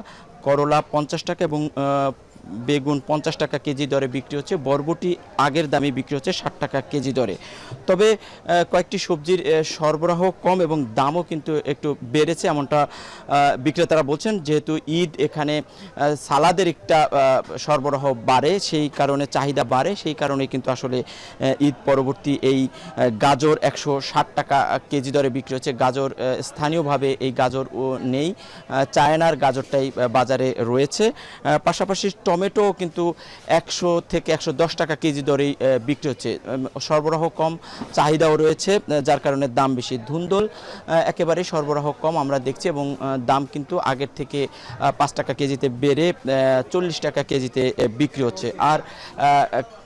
করলা 50 টাকা এবং বেগুন 50 টাকা কেজি দরে বিক্রি হচ্ছে। বরবটি আগের দামে বিক্রি হচ্ছে 60 টাকা কেজি দরে। তবে কয়েকটি সবজির সরবরাহ কম এবং দামও কিন্তু একটু বেড়েছে, এমনটা বিক্রেতারা বলছেন। যেহেতু ঈদ, এখানে সালাদের একটা সরবরাহ বাড়ে, সেই কারণে চাহিদা বাড়ে, সেই কারণে কিন্তু আসলে ঈদ পরবর্তী এই গাজর 160 টাকা কেজি দরে বিক্রি হচ্ছে। গাজর স্থানীয়ভাবে এই গাজর নেই, চায়নার গাজরটাই বাজারে রয়েছে। পাশাপাশি টমেটো কিন্তু 100 থেকে 110 টাকা কেজি দরেই বিক্রি হচ্ছে। সরবরাহ কম, চাহিদাও রয়েছে, যার কারণে দাম বেশি। ধুন্দল একেবারেই সরবরাহ কম আমরা দেখছি এবং দাম কিন্তু আগের থেকে 5 টাকা কেজিতে বেড়ে 40 টাকা কেজিতে বিক্রি হচ্ছে। আর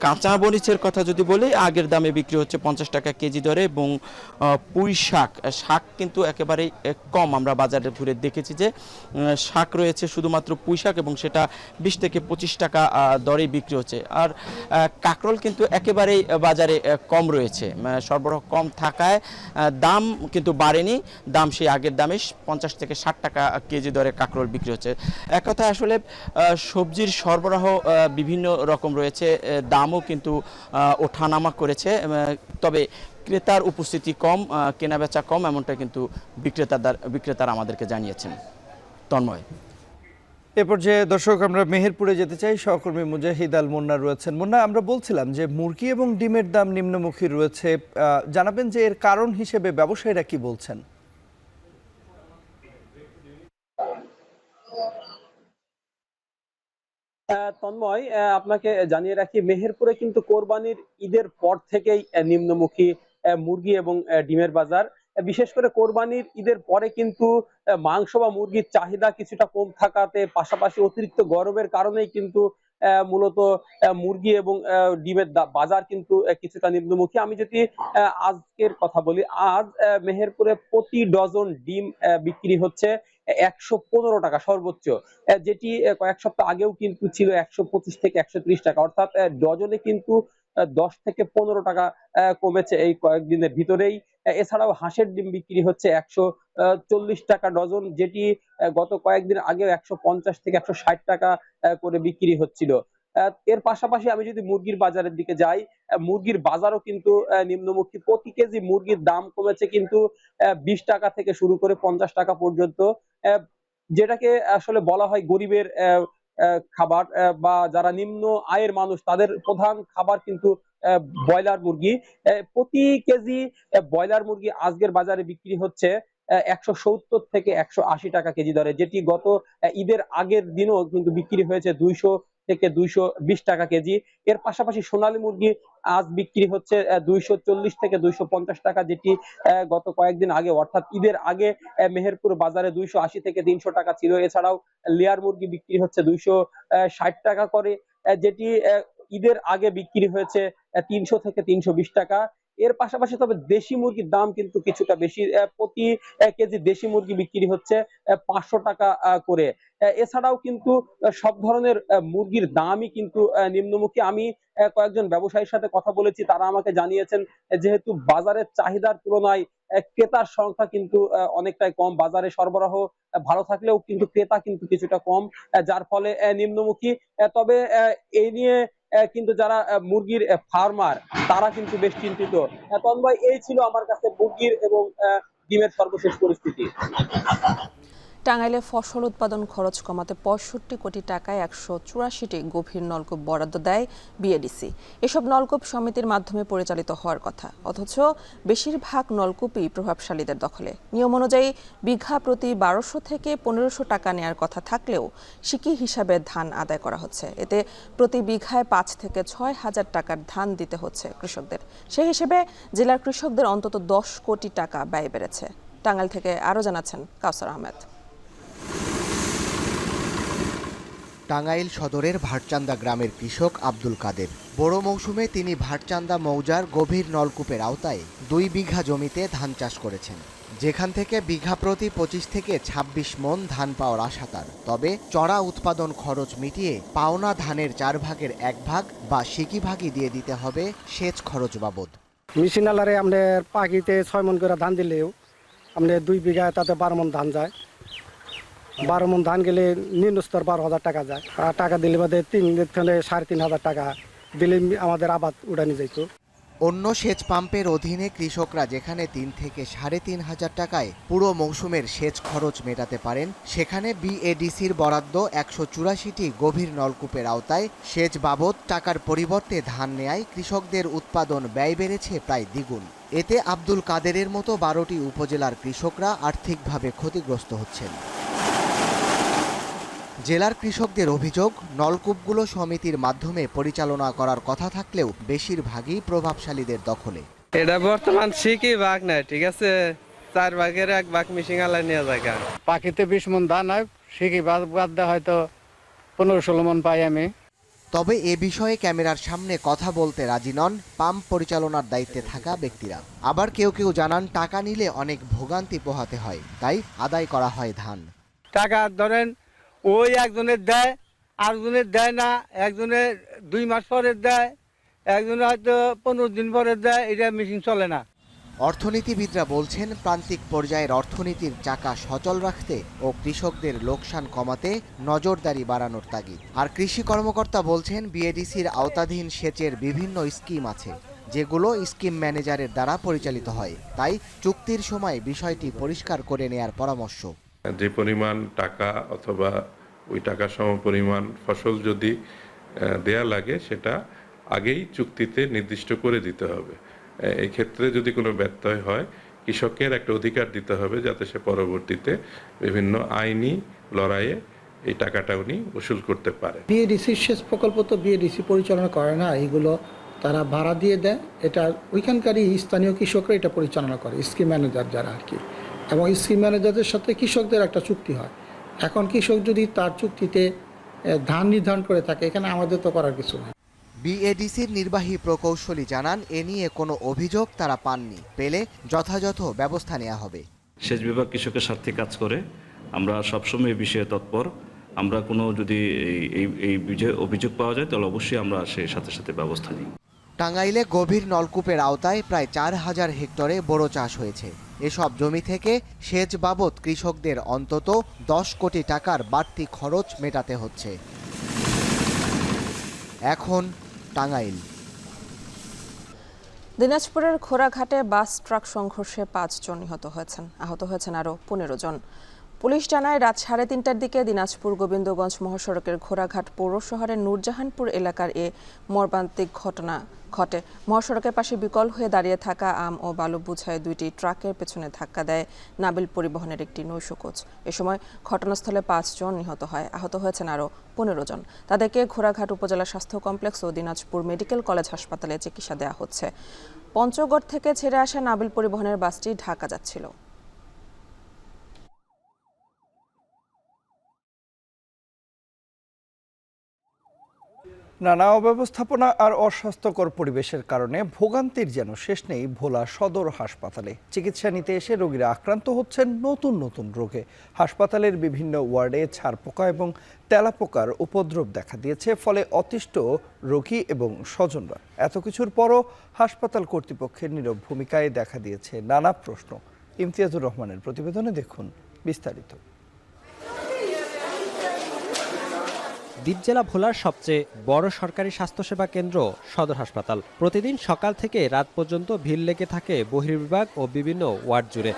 কাঁচা মরিচের কথা যদি বলি, আগের দামে বিক্রি হচ্ছে 50 টাকা কেজি দরে এবং পুঁই শাক কিন্তু একেবারেই কম। আমরা বাজারে ঘুরে দেখেছি যে শাক রয়েছে শুধুমাত্র পুঁই শাক এবং সেটা 20 থেকে 25 টাকা দরে বিক্রি হচ্ছে। আর কাঁকরোল কিন্তু একেবারেই বাজারে কম রয়েছে। সরবরাহ কম থাকায় দাম কিন্তু বাড়েনি, দাম সেই আগের দামে 50 থেকে 60 টাকা কেজি দরে কাঁকরোল বিক্রি হচ্ছে। এক কথায় আসলে সবজির সরবরাহ বিভিন্ন রকম রয়েছে, দামও কিন্তু ওঠানামা করেছে। তবে ক্রেতার উপস্থিতি কম, কেনাবেচা কম, এমনটা কিন্তু বিক্রেতারা আমাদেরকে জানিয়েছেন। তন্ময়, এ পর্যায়ে দর্শক আমরা মেহেরপুরে যেতে চাই। সহকর্মী মুজাহিদ আল মুন্না রয়েছেন। মুন্না, আমরা বলছিলাম যে মুরগি এবং ডিমের দাম নিম্নমুখী রয়েছে, জানাবেন যে এর কারণ হিসেবে ব্যবসায়ীরা কি বলছেন। তন্ময়, আপনাকে জানিয়ে রাখি, মেহেরপুরে কিন্তু কোরবানির ঈদের পর থেকেই নিম্নমুখী মুরগি এবং ডিমের বাজার। বিশেষ করে কোরবানির ঈদের পরে কিন্তু মাংস বা মুরগির চাহিদা কিছুটা কম থাকাতে, পাশাপাশি অতিরিক্ত গরমের কারণেই কিন্তু মূলত মুরগি এবং ডিমের বাজার কিন্তু কিছুটা নিম্নমুখী। আমি যদি আজকের কথা বলি, আজ মেহেরপুরে প্রতি ডজন ডিম বিক্রি হচ্ছে 115 টাকা সর্বোচ্চ, যেটি কয়েক সপ্তাহ আগেও কিন্তু ছিল 125 থেকে 130 টাকা, অর্থাৎ ডজনে কিন্তু 10 থেকে 15 টাকা কমেছে এই কয়েকদিনের ভিতরেই। এছাড়াও হাঁসের ডিম বিক্রি হচ্ছে 140 টাকা ডজন, যেটি গত কয়েকদিন আগে 150 থেকে 160 টাকা করে বিক্রি হচ্ছিল। এর পাশাপাশি আমি যদি মুরগির বাজারের দিকে যাই, মুরগির বাজারও কিন্তু নিম্নমুখী। প্রতি কেজি মুরগির দাম কমেছে কিন্তু 20 টাকা থেকে শুরু করে 50 টাকা পর্যন্ত, যেটাকে আসলে বলা হয় গরিবের খাবার বা যারা নিম্ন আয়ের মানুষ তাদের প্রধান খাবার কিন্তু ব্রয়লার মুরগি। প্রতি কেজি ব্রয়লার মুরগি আজকের বাজারে বিক্রি হচ্ছে 170 থেকে 180 টাকা কেজি দরে, যেটি গত ঈদের আগের দিনও কিন্তু বিক্রি হয়েছে 200 থেকে 220 টাকা কেজি। এর পাশাপাশি সোনালী মুরগি আজ বিক্রি হচ্ছে 240 থেকে 250 টাকা, যেটি গত কয়েকদিন আগে অর্থাৎ ঈদের আগে মেহেরপুর বাজারে 280 থেকে 300 টাকা ছিল। এছাড়াও লেয়ার মুরগি বিক্রি হচ্ছে 260 টাকা করে, যেটি ঈদের আগে বিক্রি হয়েছে 300 থেকে 320 টাকা। এর পাশাপাশি তবে দেশি মুরগির দাম কিন্তু কিছুটা বেশি। প্রতি কেজি দেশি মুরগি বিক্রি হচ্ছে 500 টাকা করে। এছাড়াও কিন্তু সব ধরনের মুরগির দামই কিন্তু নিম্নমুখী। আমি কয়েকজন ব্যবসায়ীর সাথে কথা বলেছি, তারা আমাকে জানিয়েছেন যেহেতু বাজারের চাহিদার তুলনায় ক্রেতার সংখ্যা কিন্তু অনেকটাই কম। বাজারে সরবরাহ ভালো থাকলেও কিন্তু ক্রেতা কিন্তু কিছুটা কম, যার ফলে নিম্নমুখী। তবে এই নিয়ে কিন্তু যারা মুরগির ফার্মার তারা কিন্তু বেশ চিন্তিত। তন্ময়, এই ছিল আমার কাছে মুরগির এবং ডিমের সর্বশেষ পরিস্থিতি। টাঙ্গাইলে ফসল উৎপাদন খরচ কমাতে ৬৫ কোটি টাকায় ১৮৪টি গভীর নলকূপ বরাদ্দ দেয় বিএডিসি। এসব নলকূপ সমিতির মাধ্যমে পরিচালিত হওয়ার কথা, অথচ বেশিরভাগ নলকূপই প্রভাবশালীদের দখলে। নিয়ম অনুযায়ী বিঘা প্রতি ১২০০ থেকে ১৫০০ টাকা নেয়ার কথা থাকলেও সিকি হিসাবে ধান আদায় করা হচ্ছে। এতে প্রতি বিঘায় ৫ থেকে ৬ হাজার টাকার ধান দিতে হচ্ছে কৃষকদের। সেই হিসেবে জেলার কৃষকদের অন্তত ১০ কোটি টাকা ব্যয় বেড়েছে। টাঙ্গাইল থেকে আরও জানাচ্ছেন কাউসার আহমেদ। টাঙ্গাইল সদরের ভাটচান্দা গ্রামের কৃষক আব্দুল কাদের। বড় মৌসুমে তিনি ভাটচান্দা মৌজার গভীর নলকূপের আওতায় ২ বিঘা জমিতে ধান চাষ করেছেন, যেখান থেকে বিঘা প্রতি ২৫ থেকে ২৬ মণ ধান পাওয়ার আশা তার। তবে চড়া উৎপাদন খরচ মিটিয়ে পাওনা ধানের ৪ ভাগের ১ ভাগ বা সিকি ভাগই দিয়ে দিতে হবে সেচ খরচ বাবদ। মেশিনালারে আমাদের পাখিতে ৬ মণ করে ধান দিলেও আমাদের ২ বিঘায় তাতে ১২ মণ ধান যায়। ১২ মণ ধান গেলে নিম্ন স্তর ১২,০০০ টাকা যায়। আর টাকা দিলে বাদে ৩,৫০০ টাকা দিলে আমাদের আবাদ উড়ানি যাইত। অন্য সেচ পাম্পের অধীনে কৃষকরা যেখানে ৩ থেকে ৩,৫০০ টাকায় পুরো মৌসুমের সেচ খরচ মেটাতে পারেন, সেখানে বিএডিসির বরাদ্দ ১৮৪টি গভীর নলকূপের আওতায় সেচ বাবদ টাকার পরিবর্তে ধান নেয়ায় কৃষকদের উৎপাদন ব্যয় বেড়েছে প্রায় দ্বিগুণ। এতে আব্দুল কাদেরের মতো ১২টি উপজেলার কৃষকরা আর্থিকভাবে ক্ষতিগ্রস্ত হচ্ছেন। জেলার কৃষকদের অভিযোগ, নলকূপগুলো সমিতির মাধ্যমে পরিচালনা করার কথা থাকলেও বেশিরভাগই প্রভাবশালীদের দখলে। এটা বর্তমান সিকি ভাগ নাই, ঠিক আছে, ৪ ভাগের 1 ভাগ মিশিং আলাই নিয়ে যায়। পাখিতে ২০ মণ ধান হয়, সিকি বাদ দেওয়া হয়তো ১৫-১৬ মণ পাই আমি। তবে এ বিষয়ে ক্যামেরার সামনে কথা বলতে রাজি নন পাম্প পরিচালনার দায়িত্বে থাকা ব্যক্তিরা। আবার কেউ কেউ জানান টাকা নিলে অনেক ভোগান্তি পোহাতে হয়, তাই আদায় করা হয় ধান। টাকা ধরেন ওই একজনের দেয়, আরেকজনের দেয় না, একজনের ২ মাস পরে দেয়, একজনের হয়তো ১৫ দিন পরে দেয়, এটা মেশিন চলে না। অর্থনীতিবিদরা বলছেন প্রান্তিক পর্যায়ের অর্থনীতির চাকা সচল রাখতে ও কৃষকদের লোকসান কমাতে নজরদারি বাড়ানোর তাগিদ। আর কৃষি কর্মকর্তা বলছেন বিএডিসির আওতাধীন সেচের বিভিন্ন স্কিম আছে, যেগুলো স্কিম ম্যানেজারের দ্বারা পরিচালিত হয়। তাই চুক্তির সময় বিষয়টি পরিষ্কার করে নেয়ার পরামর্শ। যে পরিমাণ টাকা অথবা ওই টাকা সমপরিমাণ ফসল যদি দেয়া লাগে, সেটা আগেই চুক্তিতে নির্দিষ্ট করে দিতে হবে। এই ক্ষেত্রে যদি কোনো ব্যত্যয় হয়, কৃষকের একটা অধিকার দিতে হবে যাতে সে পরবর্তীতে বিভিন্ন আইনি লড়াইয়ে এই টাকাটা উনি উসুল করতে পারে। বিএডিসির সেচ প্রকল্প তো বিএডিসি পরিচালনা করে না, এগুলো তারা ভাড়া দিয়ে দেয়। এটা ওইখানকারই স্থানীয় কৃষকরা এটা পরিচালনা করে, স্কিম ম্যানেজার যারা আর কি। এবং স্কিম ম্যানেজারদের সাথে কৃষকদের একটা চুক্তি হয়। এখন কৃষক যদি তার চুক্তিতে ধান নির্ধারণ করে থাকে, এখানে আমাদের তো করার কিছু নেই। বিএডিসির নির্বাহী প্রকৌশলী জানান, এ নিয়ে কোনো অভিযোগ তারা পাননি, পেলে যথাযথ ব্যবস্থা নেওয়া হবে। সেচ বিভাগ কৃষকের স্বার্থে কাজ করে, আমরা সবসময় এই বিষয়ে তৎপর। আমরা কোনো যদি এই অভিযোগ পাওয়া যায় তাহলে অবশ্যই আমরা সেই সাথে সাথে ব্যবস্থা নিই। টাঙ্গাইলে গভীর নলকূপের আওতায় প্রায় ৪,০০০ হেক্টরে বোরো চাষ হয়েছে। এসব জমি থেকে সেচ বাবদ কৃষকদের অন্তত ১০ কোটি টাকার বাড়তি খরচ মেটাতে হচ্ছে। এখন টাঙ্গাইল। দিনাজপুরের ঘোড়াঘাটে বাস ট্রাক সংঘর্ষে ৫ জন নিহত হয়েছেন, আহত হয়েছেন আরও ১৫ জন। পুলিশ জানায় রাত ৩:৩০টার দিকে দিনাজপুর গোবিন্দগঞ্জ মহাসড়কের ঘোড়াঘাট পৌর শহরের নূরজাহানপুর এলাকার এ মর্মান্তিক ঘটনা ঘটে। মহাসড়কের পাশে বিকল হয়ে দাঁড়িয়ে থাকা আম ও বালু বোঝাই ২টি ট্রাকের পেছনে ধাক্কা দেয় নাবিল পরিবহনের একটি নৈশ কোচ। এ সময় ঘটনাস্থলে ৫ জন নিহত হয়, আহত হয়েছেন আরও ১৫ জন। তাদেরকে ঘোড়াঘাট উপজেলা স্বাস্থ্য কমপ্লেক্স ও দিনাজপুর মেডিকেল কলেজ হাসপাতালে চিকিৎসা দেওয়া হচ্ছে। পঞ্চগড় থেকে ছেড়ে আসা নাবিল পরিবহনের বাসটি ঢাকা যাচ্ছিল। নানা অব্যবস্থাপনা আর অস্বাস্থ্যকর পরিবেশের কারণে ভোগান্তির যেন শেষ নেই ভোলা সদর হাসপাতালে। চিকিৎসা নিতে এসে রোগীরা আক্রান্ত হচ্ছেন নতুন নতুন রোগে। হাসপাতালের বিভিন্ন ওয়ার্ডে ছারপোকা এবং তেলাপোকার উপদ্রব দেখা দিয়েছে, ফলে অতিষ্ঠ রোগী এবং স্বজনরা। এত কিছুর পরও হাসপাতাল কর্তৃপক্ষের নীরব ভূমিকায় দেখা দিয়েছে নানা প্রশ্ন। ইমতিয়াজুর রহমানের প্রতিবেদনে দেখুন বিস্তারিত। দ্বীপ জেলা ভোলার সবচেয়ে বড় সরকারি স্বাস্থ্যসেবা কেন্দ্র সদর হাসপাতাল। প্রতিদিন সকাল থেকে রাত পর্যন্ত ভিড় লেগে থাকে বহির্বিভাগ ও বিভিন্ন ওয়ার্ড জুড়ে।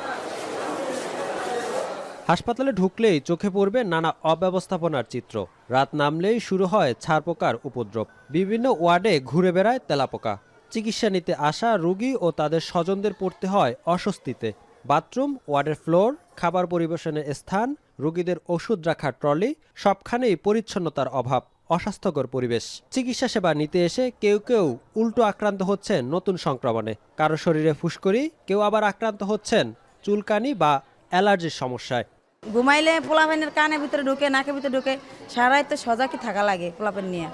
হাসপাতালে ঢুকলেই চোখে পড়বে নানা অব্যবস্থাপনার চিত্র। রাত নামলেই শুরু হয় ছারপোকার উপদ্রব। বিভিন্ন ওয়ার্ডে ঘুরে বেড়ায় তেলাপোকা। চিকিৎসা নিতে আসা রোগী ও তাদের স্বজনদের পড়তে হয় অস্বস্তিতে। বাথরুম, ওয়ার্ডের ফ্লোর, খাবার পরিবেশনের স্থান, রোগীদের ওষুধ রাখার ট্রলি, সবখানেই পরিচ্ছন্নতার অভাব, অস্বাস্থ্যকর পরিবেশ। চিকিৎসা সেবা নিতে এসে কেউ কেউ উল্টো আক্রান্ত হচ্ছেন নতুন সংক্রমণে। কারো শরীরে ফুসকুড়ি, কেউ আবার আক্রান্ত হচ্ছেন চুলকানি বা অ্যালার্জির সমস্যায়। ঘুমাইলে পোলাপেনের কানের ভিতরে ঢুকে, নাকের ভিতরে ঢুকে, সারাই তো সজাগই থাকা লাগে পোলাপেন নিয়ে।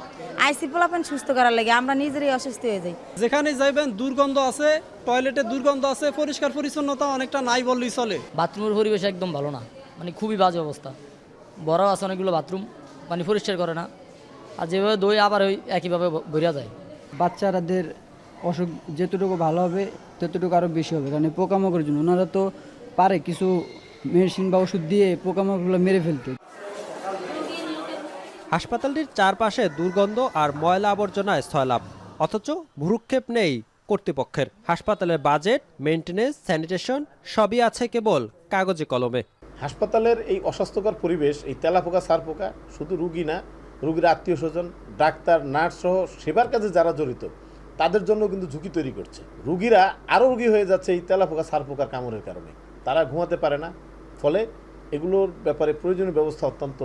আইসি পোলাপেন সুস্থ করার লাগে, আমরা নিজেরই অসুস্থ হয়ে যাই। যেখানে যাইবেন দুর্গন্ধ আছে, টয়লেটে দুর্গন্ধ আছে, পরিষ্কার পরিচ্ছন্নতা অনেকটা নাই বললেই চলে। বাথরুমের পরিবেশ একদম ভালো না, মানে খুবই বাজে অবস্থা। বড় আছে অনেকগুলো বাথরুম, মানে পরিষ্কার করে না, আর যেভাবে দই আবার ওই একইভাবে ভরিয়া যায়। বাচ্চাদের অসুখ যতটুকু ভালো হবে ততটুকু আরও বেশি হবে, কারণ পোকামাকড়ের জন্য ওনারা তো পারে কিছু মেডিসিন বা ওষুধ দিয়ে পোকামাকড়গুলো মেরে ফেলতে। হাসপাতালটির চারপাশে দুর্গন্ধ আর ময়লা আবর্জনায় স্থয়লাভ, অথচ ভ্রুক্ষেপ নেই কর্তৃপক্ষের। হাসপাতালের বাজেট, মেইনটেনেন্স, স্যানিটেশন সবই আছে কেবল কাগজে কলমে। হাসপাতালের এই অস্বাস্থ্যকর পরিবেশ, এই তেলাপোকা ছারপোকা শুধু রুগী না, রুগীর আত্মীয় স্বজন, ডাক্তার, নার্স সহ সেবার কাজে যারা জড়িত তাদের জন্য কিন্তু ঝুঁকি তৈরি করছে। রুগীরা আরও রুগী হয়ে যাচ্ছে এই তেলাপোকা ছারপোকার কামড়ের কারণে। তারা ঘুমাতে পারে না, ফলে এগুলোর ব্যাপারে প্রয়োজনীয় ব্যবস্থা অত্যন্ত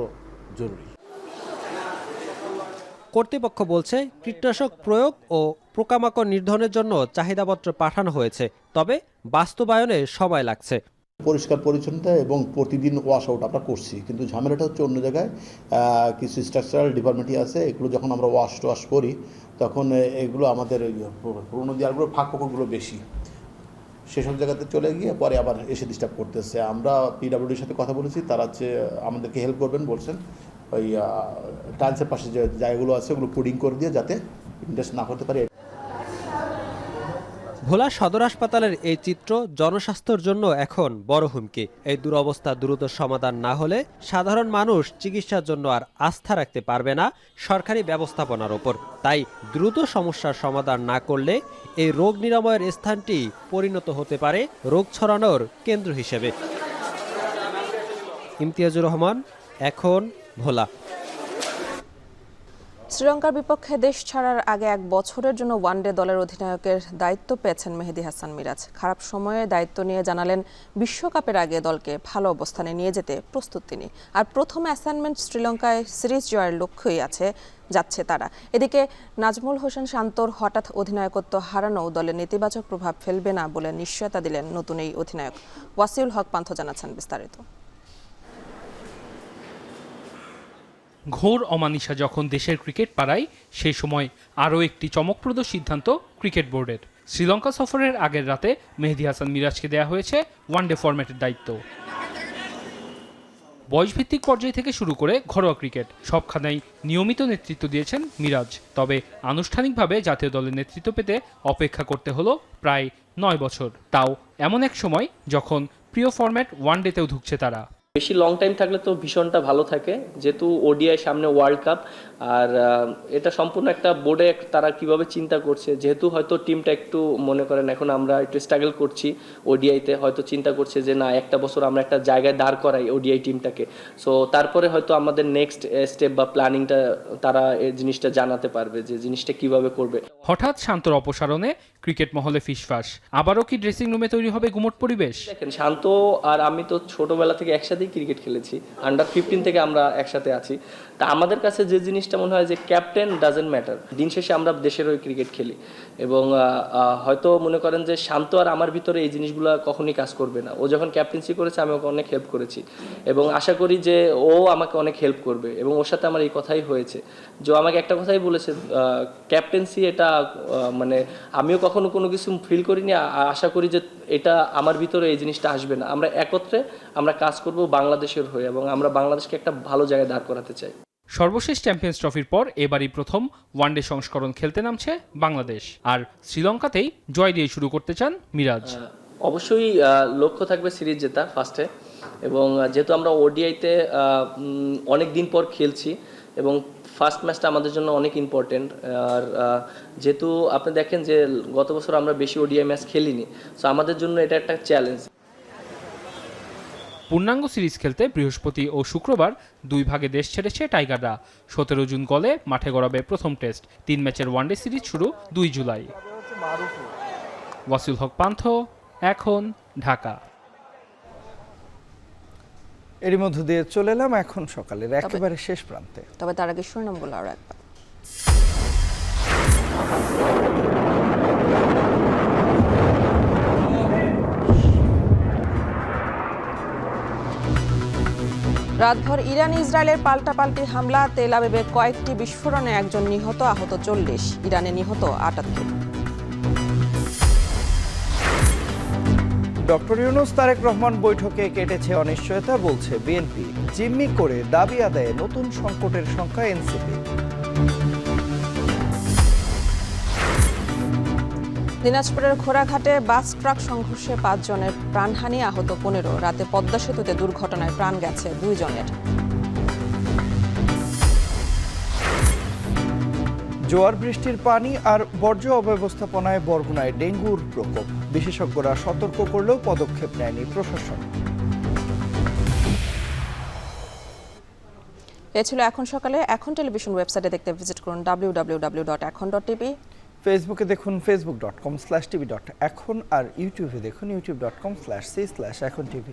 জরুরি। কর্তৃপক্ষ বলছে কীটনাশক প্রয়োগ ও পোকামাকড় নির্ধারণের জন্য চাহিদাপত্র পাঠানো হয়েছে, তবে বাস্তবায়নে সময় লাগছে। পরিষ্কার পরিচ্ছন্নতা এবং প্রতিদিন ওয়াশ আউট আমরা করছি, কিন্তু ঝামেলাটা হচ্ছে অন্য জায়গায় কিছু স্ট্রাকচারাল ডিপার্টমেন্টই আছে। এগুলো যখন আমরা ওয়াশ করি তখন এগুলো আমাদের পুরোনো দেওয়ালগুলোর ফাঁক ফোকরগুলো বেশি, সেসব জায়গাতে চলে গিয়ে পরে আবার এসে ডিস্টার্ব করতেছে। আমরা পিডাব্লিউডির সাথে কথা বলেছি, তারা হচ্ছে আমাদেরকে হেল্প করবেন বলছেন। ওই টাইলসের পাশে যে জায়গাগুলো আছে ওগুলো পুডিং করে দিয়ে যাতে ইনভেস্ট না করতে পারে। ভোলা সদর হাসপাতালের এই চিত্র জনস্বাস্থ্যের জন্য এখন বড় হুমকি। এই দুরবস্থা দ্রুত সমাধান না হলে সাধারণ মানুষ চিকিৎসার জন্য আর আস্থা রাখতে পারবে না সরকারি ব্যবস্থাপনার ওপর। তাই দ্রুত সমস্যার সমাধান না করলে এই রোগ নিরাময়ের স্থানটি পরিণত হতে পারে রোগ ছড়ানোর কেন্দ্র হিসেবে। ইমতিয়াজুর রহমান, এখন ভোলা। শ্রীলঙ্কার বিপক্ষে দেশ ছাড়ার আগে 1 বছরের জন্য ওয়ানডে দলের অধিনায়কের দায়িত্ব পেয়েছেন মেহেদী হাসান মিরাজ। খারাপ সময়ে দায়িত্ব নিয়ে জানালেন বিশ্বকাপের আগে দলকে ভালো অবস্থানে নিয়ে যেতে প্রস্তুত তিনি। আর প্রথম অ্যাসাইনমেন্ট শ্রীলঙ্কায় সিরিজ জয়ের লক্ষ্যই যাচ্ছে তারা। এদিকে নাজমুল হোসেন শান্তর হঠাৎ অধিনায়কত্ব হারানো দলে নেতিবাচক প্রভাব ফেলবে না বলে নিশ্চয়তা দিলেন নতুন এই অধিনায়ক। ওয়াসিউল হক পান্থ জানাচ্ছেন বিস্তারিত। ঘোর অমানিসা যখন দেশের ক্রিকেট পাড়ায়, সেই সময় আরও একটি চমকপ্রদ সিদ্ধান্ত ক্রিকেট বোর্ডের। শ্রীলঙ্কা সফরের আগের রাতে মেহেদী হাসান মিরাজকে দেওয়া হয়েছে ওয়ানডে ফরম্যাটের দায়িত্ব। বয়সভিত্তিক পর্যায় থেকে শুরু করে ঘরোয়া ক্রিকেট সবখানেই নিয়মিত নেতৃত্ব দিয়েছেন মিরাজ। তবে আনুষ্ঠানিকভাবে জাতীয় দলের নেতৃত্ব পেতে অপেক্ষা করতে হলো প্রায় 9 বছর, তাও এমন এক সময় যখন প্রিয় ফরম্যাট ওয়ানডেতেও ঢুকছে তারা। বেশি লং টাইম থাকলে তো ভীষণটা ভালো থাকে, যেহেতু ওডিআই সামনে ওয়ার্ল্ড কাপ, আর এটা সম্পূর্ণ একটা বোর্ডে তারা কিভাবে চিন্তা করছে, যেহেতু হয়তো টিমটা একটু মনে করেন এখন আমরা একটু স্ট্রাগল করছি ওডিআইতে, হয়তো চিন্তা করছে যে না একটা বছর আমরা একটা জায়গায় দাঁড় করাই ওডিআই টিমটাকে, সো তারপরে হয়তো আমাদের নেক্সট স্টেপ বা প্ল্যানিংটা তারা এই জিনিসটা জানাতে পারবে যে জিনিসটা কিভাবে করবে। হঠাৎ শান্তর অপসারণে ক্রিকেট মহলে ফিসফাস। আবারও কি ড্রেসিং রুমে তৈরি হবে গুমট পরিবেশ? দেখেন, শান্ত আর আমি তো ছোটবেলা থেকে একসাথে একসাথেই ক্রিকেট খেলেছি, আন্ডার-15 থেকে আমরা একসাথে আছি। তা আমাদের কাছে যে জিনিসটা মনে হয় যে ক্যাপ্টেন ডাজেন্ট ম্যাটার, দিন শেষে আমরা দেশের হয়ে ক্রিকেট খেলি এবং হয়তো মনে করেন যে শান্ত আর আমার ভিতরে এই জিনিসগুলো কখনই কাজ করবে না। ও যখন ক্যাপ্টেন্সি করেছে আমি ওকে অনেক হেল্প করেছি এবং আশা করি যে ও আমাকে অনেক হেল্প করবে এবং ওর সাথে আমার এই কথাই হয়েছে যে আমাকে একটা কথাই বলেছে, ক্যাপ্টেন্সি এটা মানে আমিও কখনো কোনো কিছু ফিল করিনি, আশা করি যে এটা আমার ভিতরে এই জিনিসটা আসবে না। আমরা একত্রে আমরা কাজ করব বাংলাদেশের হয়ে এবং আমরা বাংলাদেশকে একটা ভালো জায়গায় দাঁড় করাতে চাই। সর্বশেষ চ্যাম্পিয়ন্স ট্রফির পর এবারই প্রথম ওয়ানডে সংস্করণ খেলতে নামছে বাংলাদেশ, আর শ্রীলঙ্কাতেই জয় দিয়ে শুরু করতে চান মিরাজ। অবশ্যই লক্ষ্য থাকবে সিরিজ জেতা ফার্স্টে, এবং যেহেতু আমরা ওডিআইতে অনেক দিন পর খেলছি এবং ফার্স্ট ম্যাচটা আমাদের জন্য অনেক ইম্পর্টেন্ট। আর যেহেতু আপনি দেখেন যে গত বছর আমরা বেশি ওডিআই ম্যাচ খেলিনি, সো আমাদের জন্য এটা একটা চ্যালেঞ্জ। পূর্ণাঙ্গ সিরিজ খেলতে বৃহস্পতি ও শুক্রবার 2 ভাগে দেশ ছেড়েছে টাইগাররা। 17 জুন গলে মাঠে গড়াবে প্রথম টেস্ট। 3 ম্যাচের ওয়ানডে সিরিজ শুরু 2 জুলাই। ওয়াসিল হক পান্থ, এখন ঢাকা। এরই মধ্য দিয়ে চলে এলাম এখন সকালের একেবারে শেষ প্রান্তে। তবে তার আগে শিরোনামগুলো আরো একবার। রাতভর ইরান ইসরায়েলের পাল্টাপাল্টি হামলা, তেল আবিবে কয়েকটি বিস্ফোরণে একজন নিহত, আহত 40। ইরানে নিহত 78। ডক্টর ইউনূস তারেক রহমান বৈঠকে কেটেছে অনিশ্চয়তা, বলছে বিএনপি। জিম্মি করে দাবি আদায়ে নতুন সংকটের সংখ্যা এনসিপি। দিনাজপুরের ঘোড়াঘাটে বাস ট্রাক সংঘর্ষে 5 জনের প্রাণহানি, আহত 15। রাতে পদ্মা সেতুতে দুর্ঘটনায় প্রাণ গেছে 2 জনের। জোয়ার বৃষ্টির পানি আর বর্জ্য অব্যবস্থাপনায় বরগুনায় ডেঙ্গুর প্রকোপ। বিশেষজ্ঞরা সতর্ক করলেও পদক্ষেপ নেয়নি প্রশাসন। এ ছিল এখন সকালে। এখন টেলিভিশন ওয়েবসাইটে দেখতে ভিজিট করুন www.ekhon.tv। ফেসবুকে দেখুন facebook.com/tv.ekhon আর ইউটিউবে দেখুন youtube.com/c/ekhon tv।